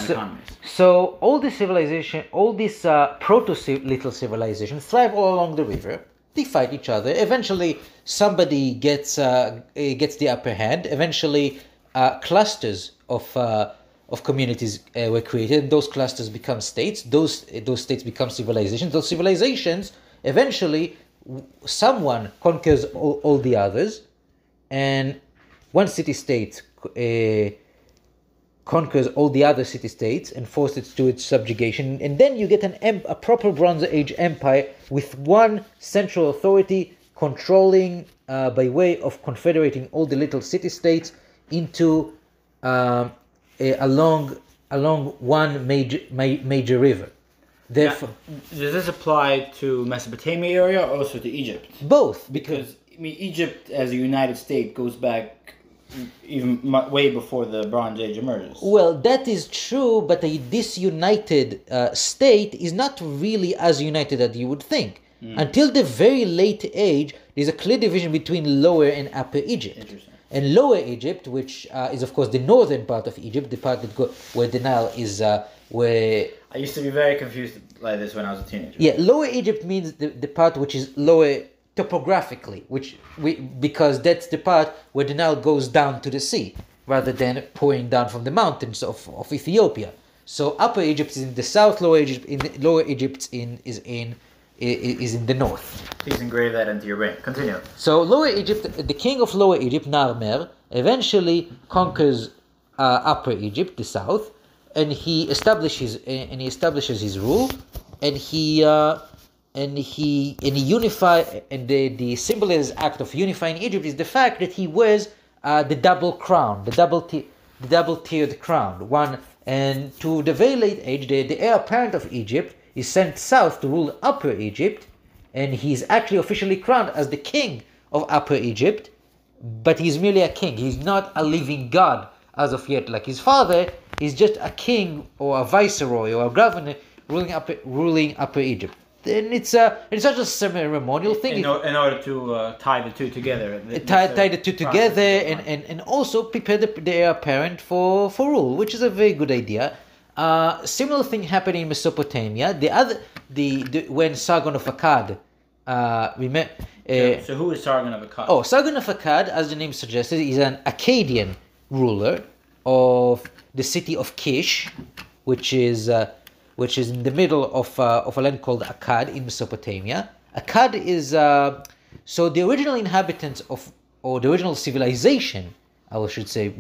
So all this civilization, all these proto-little civilizations thrive all along the river. They fight each other. Eventually, somebody gets the upper hand. Eventually, clusters of communities were created. Those clusters become states. Those states become civilizations. Those civilizations, eventually, someone conquers all the others, and one city-state conquers all the other city-states and forces it to its subjugation, and then you get a proper Bronze Age empire with one central authority controlling by way of confederating all the little city-states into along one major river. Therefore, Does this apply to Mesopotamia area or also to Egypt? both Because I mean, Egypt as a united state goes back even way before the Bronze Age emerges. well, that is true, but a disunited state is not really as united as you would think. Until the very late age, there's a clear division between Lower and Upper Egypt. Interesting. And Lower Egypt, which is of course the northern part of Egypt, the part that where the Nile is, where I used to be very confused like this when I was a teenager. yeah, Lower Egypt means the part which is lower topographically, because that's the part where the Nile goes down to the sea rather than pouring down from the mountains of Ethiopia. So Upper Egypt is in the south, Lower Egypt is in the north. Please engrave that into your brain. Continue. So Lower Egypt, the king of Lower Egypt, Narmer, eventually conquers Upper Egypt, the south, and he establishes his rule, and the symbolized act of unifying Egypt is the fact that he wears the double crown, the double tiered crown. One, and to the very late age, the heir apparent of Egypt is sent south to rule Upper Egypt, and he's actually officially crowned as the king of Upper Egypt, but he's merely a king. He's not a living god as of yet like his father. He's just a king or a viceroy or a governor ruling Upper Egypt. And it's such a ceremonial thing. In order to tie the two together. Tie the two together and also prepare the heir apparent for rule, which is a very good idea. Similar thing happened in Mesopotamia. When Sargon of Akkad, So who is Sargon of Akkad? Oh, Sargon of Akkad, as the name suggested, is an Akkadian ruler of the city of Kish, which is in the middle of a land called Akkad in Mesopotamia. Akkad is so the original inhabitants or the original civilization, I should say,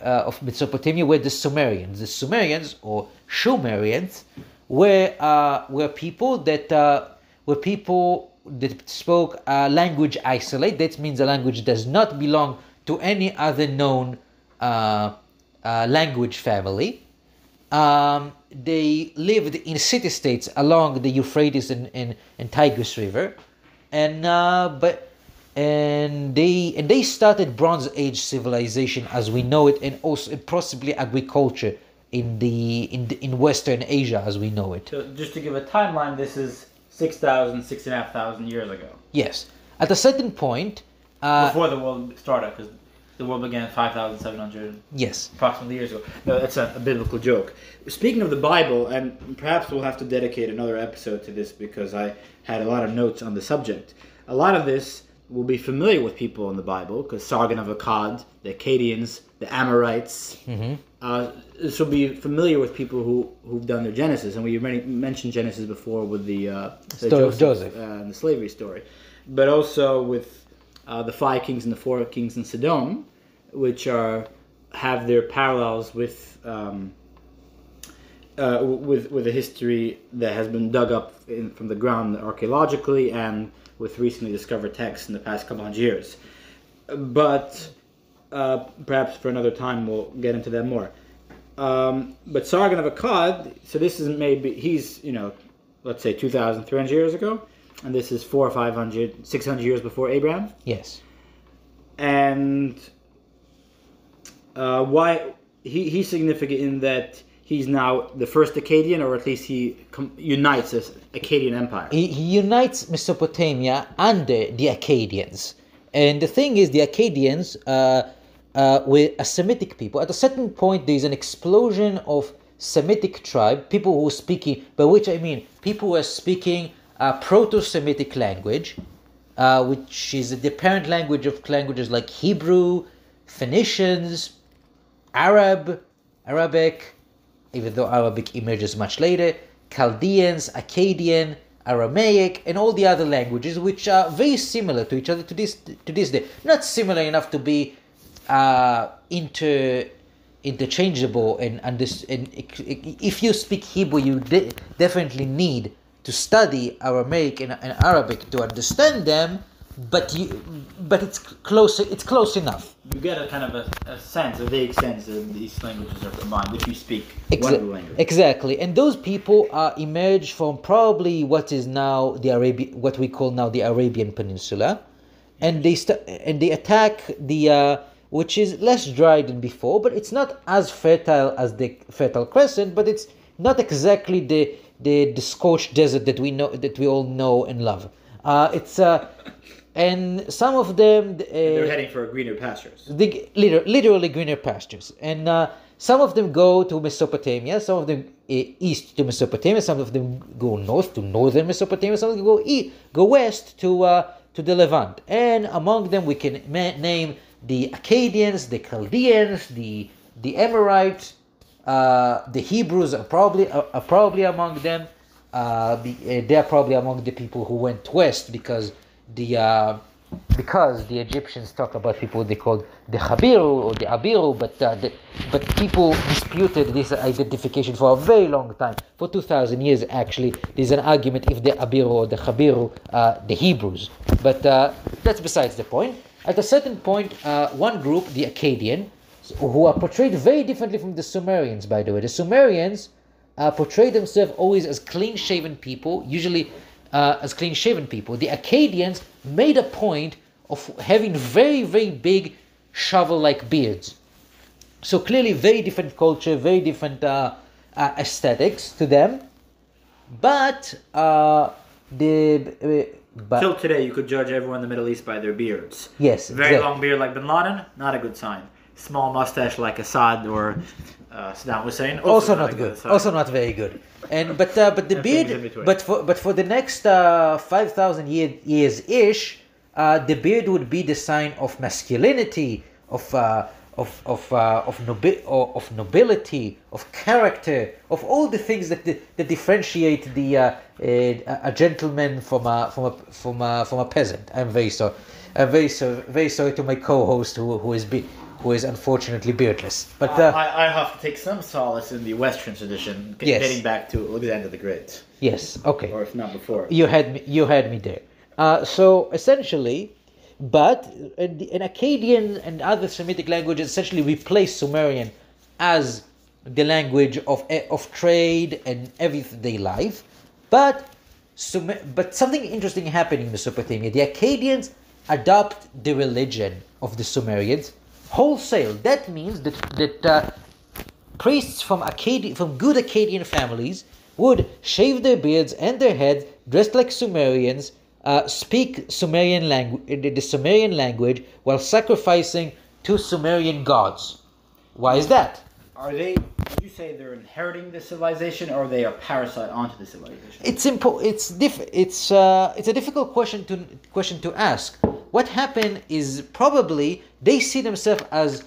of Mesopotamia were the Sumerians. The Sumerians or Shumerians were people that spoke a language isolate. That means a language does not belong to any other known language family. They lived in city-states along the Euphrates and Tigris River, and they started Bronze Age civilization as we know it, and also possibly agriculture in Western Asia as we know it. So just to give a timeline, this is 6,500 years ago. Yes, at a certain point, before the world started, because the world began 5,700 yes, approximately years ago. No, that's a biblical joke. Speaking of the Bible, and perhaps we'll have to dedicate another episode to this because I had a lot of notes on the subject. A lot of this will be familiar with people in the Bible, because Sargon of Akkad, the Akkadians, the Amorites. This will be familiar with people who've done their Genesis, and we already mentioned Genesis before with the story of Joseph and the slavery story, but also with the 5 kings and the 4 kings in Sodom, which have their parallels with a history that has been dug up from the ground archaeologically and with recently discovered texts in the past couple hundred years. But perhaps for another time we'll get into that more. But Sargon of Akkad, so this is he's, let's say 2,300 years ago, and this is 400, 500, 600 years before Abraham. yes. And why he's significant in that he's now the first Akkadian, or at least he unites this Akkadian empire. He unites Mesopotamia under the Akkadians. And the thing is, the Akkadians were a Semitic people. At a certain point, there is an explosion of Semitic tribe, people who speaking, by which I mean people who are speaking Proto-Semitic language, which is the parent language of languages like Hebrew, Phoenicians, Arabic, even though Arabic emerges much later, Chaldeans, Akkadian, Aramaic, and all the other languages, which are very similar to each other to this day. Not similar enough to be interchangeable, and if you speak Hebrew, you definitely need to study Aramaic and Arabic to understand them, but it's close. It's close enough. You get a kind of a sense, a vague sense that these languages are combined if you speak one of the languages. Exactly, and those people emerged from probably what is now what we call now the Arabian Peninsula, and they attack the which is less dry than before, but it's not as fertile as the Fertile Crescent, but it's not exactly the scorched desert that we all know and love. And some of them They're heading for greener pastures. Literally greener pastures, and some of them go to Mesopotamia, some of them east to Mesopotamia, some of them go north to northern Mesopotamia, some of them go west to the Levant, and among them we can name the Akkadians, the Chaldeans, the Amorites, the Hebrews are probably among them. They are probably among the people who went west because the Egyptians talk about people they called the Habiru or the Abiru, but people disputed this identification for a very long time. For 2,000 years, actually, there's an argument if the Abiru or the Habiru are the Hebrews. But that's besides the point. At a certain point, one group, the Akkadian, who are portrayed very differently from the Sumerians, by the way. The Sumerians portray themselves always as clean-shaven people, usually as clean-shaven people. The Akkadians made a point of having very, very big shovel-like beards. So clearly very different culture, very different aesthetics to them. But Till today, you could judge everyone in the Middle East by their beards. Yes, Very exactly. long beard like Bin Laden, not a good sign. Small mustache like Assad or Saddam Hussein, Also not a good. sign. Also not very good. And but the things in beard, between. but for the next 5,000 years ish, the beard would be the sign of masculinity, of nobility, of character, of all the things that differentiate a gentleman from a peasant. I'm very sorry. Very sorry to my co-host who is unfortunately beardless. But I have to take some solace in the Western tradition, Yes. getting back to Alexander the Great, yes, okay. or if not before. You had me there. So essentially, but an Akkadian and other Semitic languages essentially replace Sumerian as the language of trade and everyday life. But something interesting happened in Mesopotamia. The Akkadians adopt the religion of the Sumerians wholesale. That means that priests from good Akkadian families would shave their beards and their heads, dressed like Sumerians, speak Sumerian the Sumerian language while sacrificing to Sumerian gods. Why is that? Are they? Would you say they're inheriting the civilization, or they are parasite onto the civilization? It's a difficult question to ask. What happened is probably they see themselves as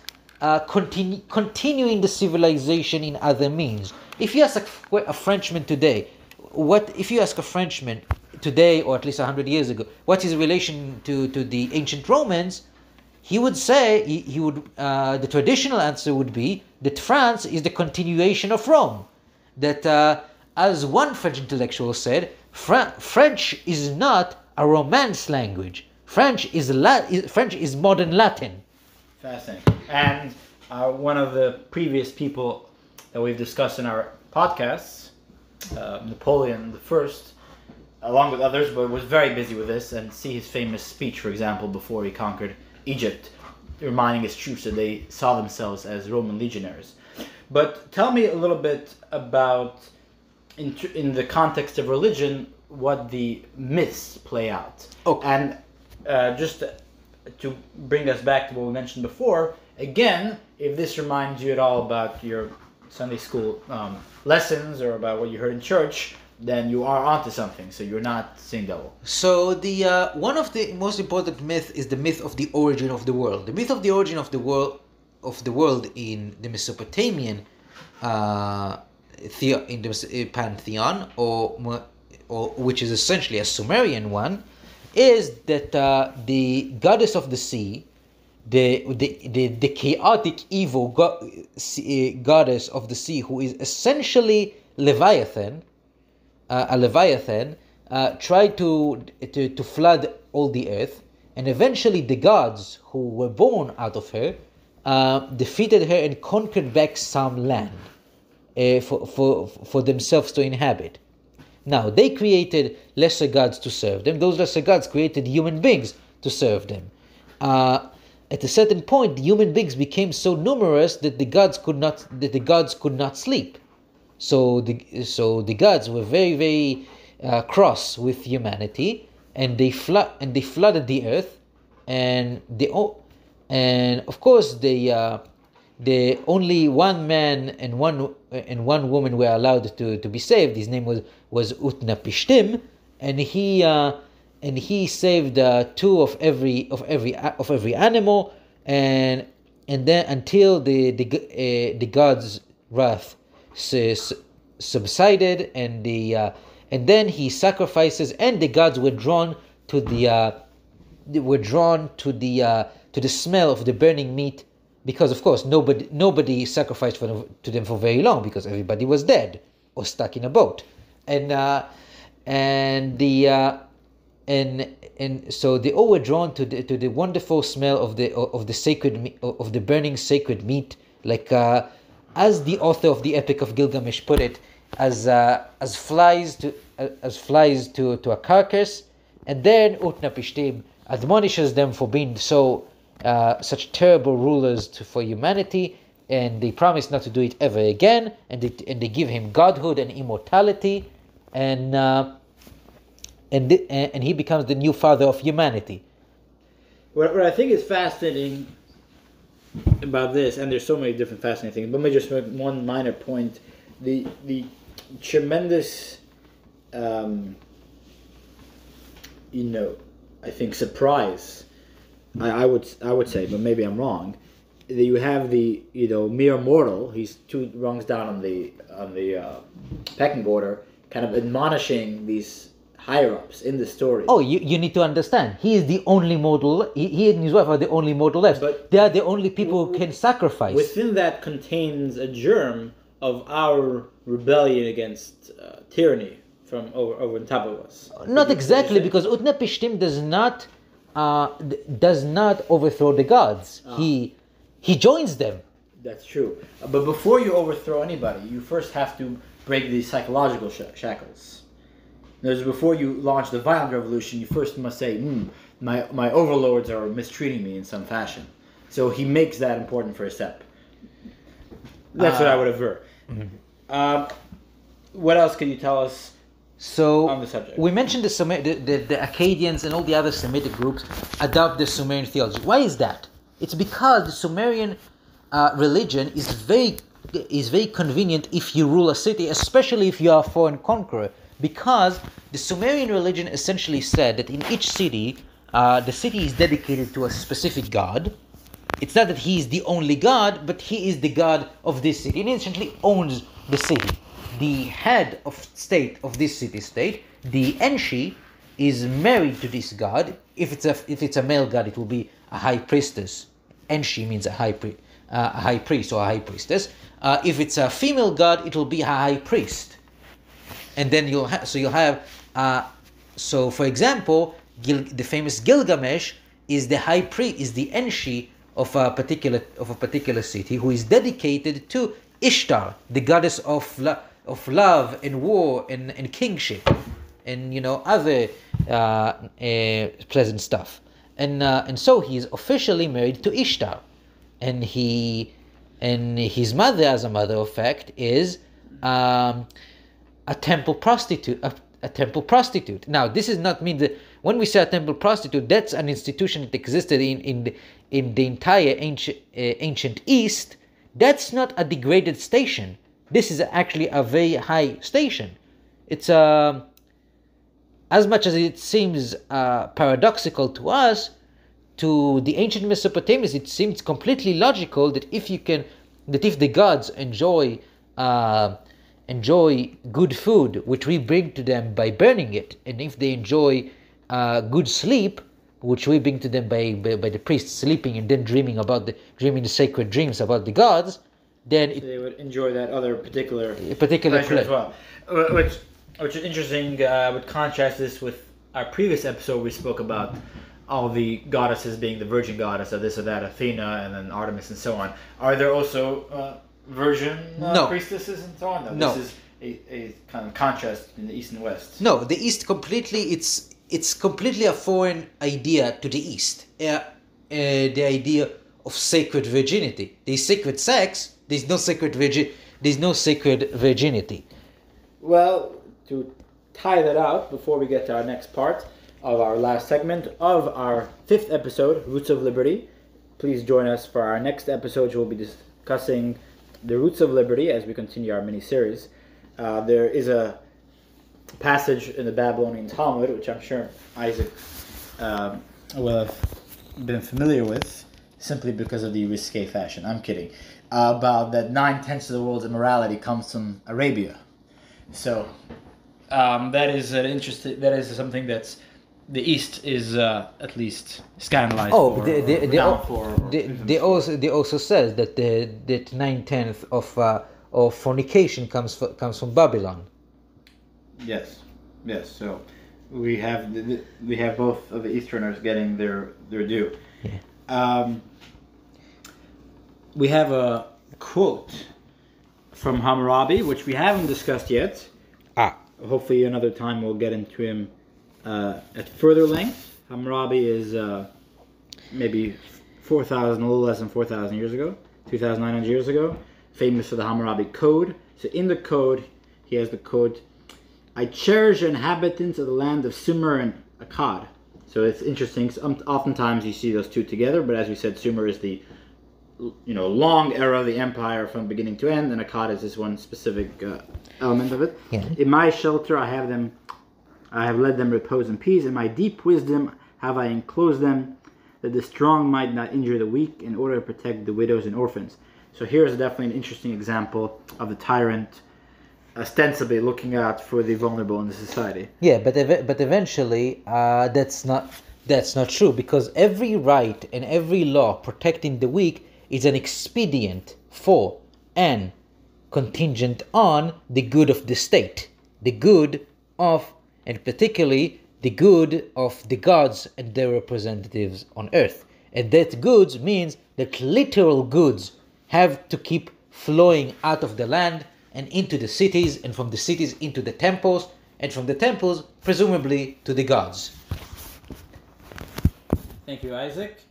continuing the civilization in other means. If you ask a Frenchman today, or at least 100 years ago, what is relation to the ancient Romans, he would say the traditional answer would be that France is the continuation of Rome. That as one French intellectual said, French is not a Romance language. French is modern Latin. Fascinating. And one of the previous people that we've discussed in our podcasts, Napoleon I, along with others, but was very busy with this, and see his famous speech, for example, before he conquered Egypt, reminding his troops that they saw themselves as Roman legionaries. But tell me a little bit about, in the context of religion, what the myths play out. Okay. And just to bring us back to what we mentioned before, again, if this reminds you at all about your Sunday school lessons or about what you heard in church, then you are onto something. So you're not seeing double. So the one of the most important myth is the myth of the origin of the world. The myth of the origin of the world in the Mesopotamian pantheon, or which is essentially a Sumerian one, is that the goddess of the sea, the chaotic evil goddess of the sea, who is essentially Leviathan, tried to flood all the earth, and eventually the gods who were born out of her defeated her and conquered back some land for themselves to inhabit. Now, they created lesser gods to serve them. Those lesser gods created human beings to serve them. At a certain point, the human beings became so numerous that the gods could not sleep. So the gods were very, very cross with humanity, and they flooded the earth, and of course the only one man and one woman were allowed to be saved. His name was Utnapishtim, and he saved two of every animal, and then until the god's wrath subsided, and then he sacrifices, and the gods were drawn to the smell of the burning meat, because of course nobody sacrificed to them for very long, because everybody was dead or stuck in a boat, and so they all were drawn to the wonderful smell of the sacred meat, of the burning sacred meat, like as the author of the Epic of Gilgamesh put it, as flies to a carcass. And then Utnapishtim admonishes them for being such terrible rulers for humanity, and they promise not to do it ever again, and they give him godhood and immortality, and he becomes the new father of humanity. What I think is fascinating about this, and there's so many different fascinating things, but maybe just one minor point: the tremendous, I think surprise. I would say, but maybe I'm wrong. That you have the mere mortal. He's 2 rungs down on the pecking order, kind of admonishing these higher ups in the story. Oh, you need to understand. He is the only mortal. He and his wife are the only mortal left. But they are the only people who can sacrifice. Within that contains a germ of our rebellion against tyranny from over on top of us. Not exactly, because Utnapishtim does not overthrow the gods. He joins them. That's true. But before you overthrow anybody, you first have to break the psychological shackles. Before you launch the violent revolution, you first must say, my overlords are mistreating me in some fashion. So he makes that important first step. That's what I would avert. Mm-hmm. What else can you tell us on the subject? We mentioned the Akkadians and all the other Semitic groups adopt the Sumerian theology. Why is that? It's because the Sumerian religion is very convenient if you rule a city, especially if you are a foreign conqueror. Because the Sumerian religion essentially said that in each city, the city is dedicated to a specific god. It's not that he is the only god, but he is the god of this city, and he essentially owns the city. The head of state of this city-state, the Enshi, is married to this god. If it's a male god, it will be a high priestess. Enshi means a high priest or a high priestess. If it's a female god, it will be a high priest. And then so for example, the famous Gilgamesh is the high priest, is the Enshi of a particular city, who is dedicated to Ishtar, the goddess of love and war and kingship, and other pleasant stuff. And so he is officially married to Ishtar, and his mother, as a matter of fact, is a temple prostitute. A temple prostitute. Now, this does not mean that when we say a temple prostitute, that's an institution that existed in the entire ancient East. That's not a degraded station. This is actually a very high station. It's as much as it seems paradoxical to us, to the ancient Mesopotamians, it seems completely logical that if the gods enjoy good food, which we bring to them by burning it, and if they enjoy good sleep, which we bring to them by the priests sleeping and then dreaming the sacred dreams about the gods, then they would enjoy that other particular pleasure as well. Which is interesting. I would contrast this with our previous episode. We spoke about all the goddesses being the virgin goddess of this or that, Athena and then Artemis and so on. Are there also virgin No. priestesses and so on? No. This is a kind of contrast in the East and West. No, the East completely, it's completely a foreign idea to the East. The idea of sacred virginity. There's sacred sex, there's no sacred virginity. Well, to tie that out before we get to our next part of our last segment of our 5th episode, Roots of Liberty, please join us for our next episode. We'll be discussing the roots of liberty as we continue our mini-series. There is a passage in the Babylonian Talmud, which I'm sure Isaac will have been familiar with, simply because of the risque fashion. I'm kidding. About that 9/10 of the world's immorality comes from Arabia. So that is an interesting. That is something that's the East is at least scandalized. Oh, for, they also says that that 9/10 of fornication comes from Babylon. Yes. So we have both of the Easterners getting their due. Yeah. We have a quote from Hammurabi, which we haven't discussed yet. Hopefully another time we'll get into him at further length. Hammurabi is maybe 4,000, a little less than 4,000 years ago, 2,900 years ago, famous for the Hammurabi Code. So in the code, he has the code, I cherish the inhabitants of the land of Sumer and Akkad. So it's interesting. Oftentimes you see those two together, but as we said, Sumer is the long era of the empire from beginning to end, and Akkad is this one specific element of it. Yeah. In my shelter I have led them repose in peace. In my deep wisdom have I enclosed them, that the strong might not injure the weak, in order to protect the widows and orphans. So here's definitely an interesting example of the tyrant ostensibly looking out for the vulnerable in the society. Yeah, but eventually that's not true, because every right and every law protecting the weak is an expedient for and contingent on the good of the state, the good of, and particularly the good of the gods and their representatives on earth. And that goods means that literal goods have to keep flowing out of the land and into the cities, and from the cities into the temples, and from the temples presumably to the gods. Thank you, Isaac.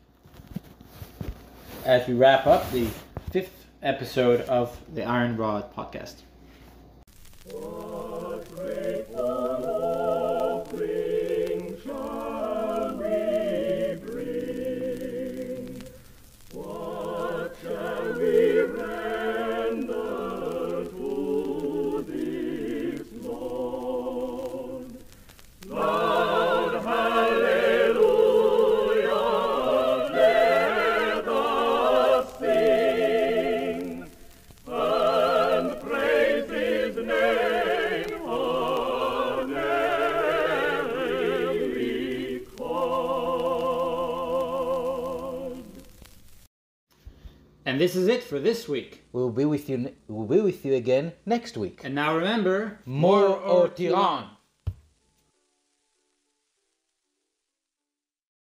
As we wrap up the 5th episode of the Iron Rod podcast. What grateful offering shall we bring? What shall we render to this Lord? Loud hallelujah, let us sing, and praise His name on every chord. And this is it for this week. We'll be with you again next week. And now remember, Mor o Tiran.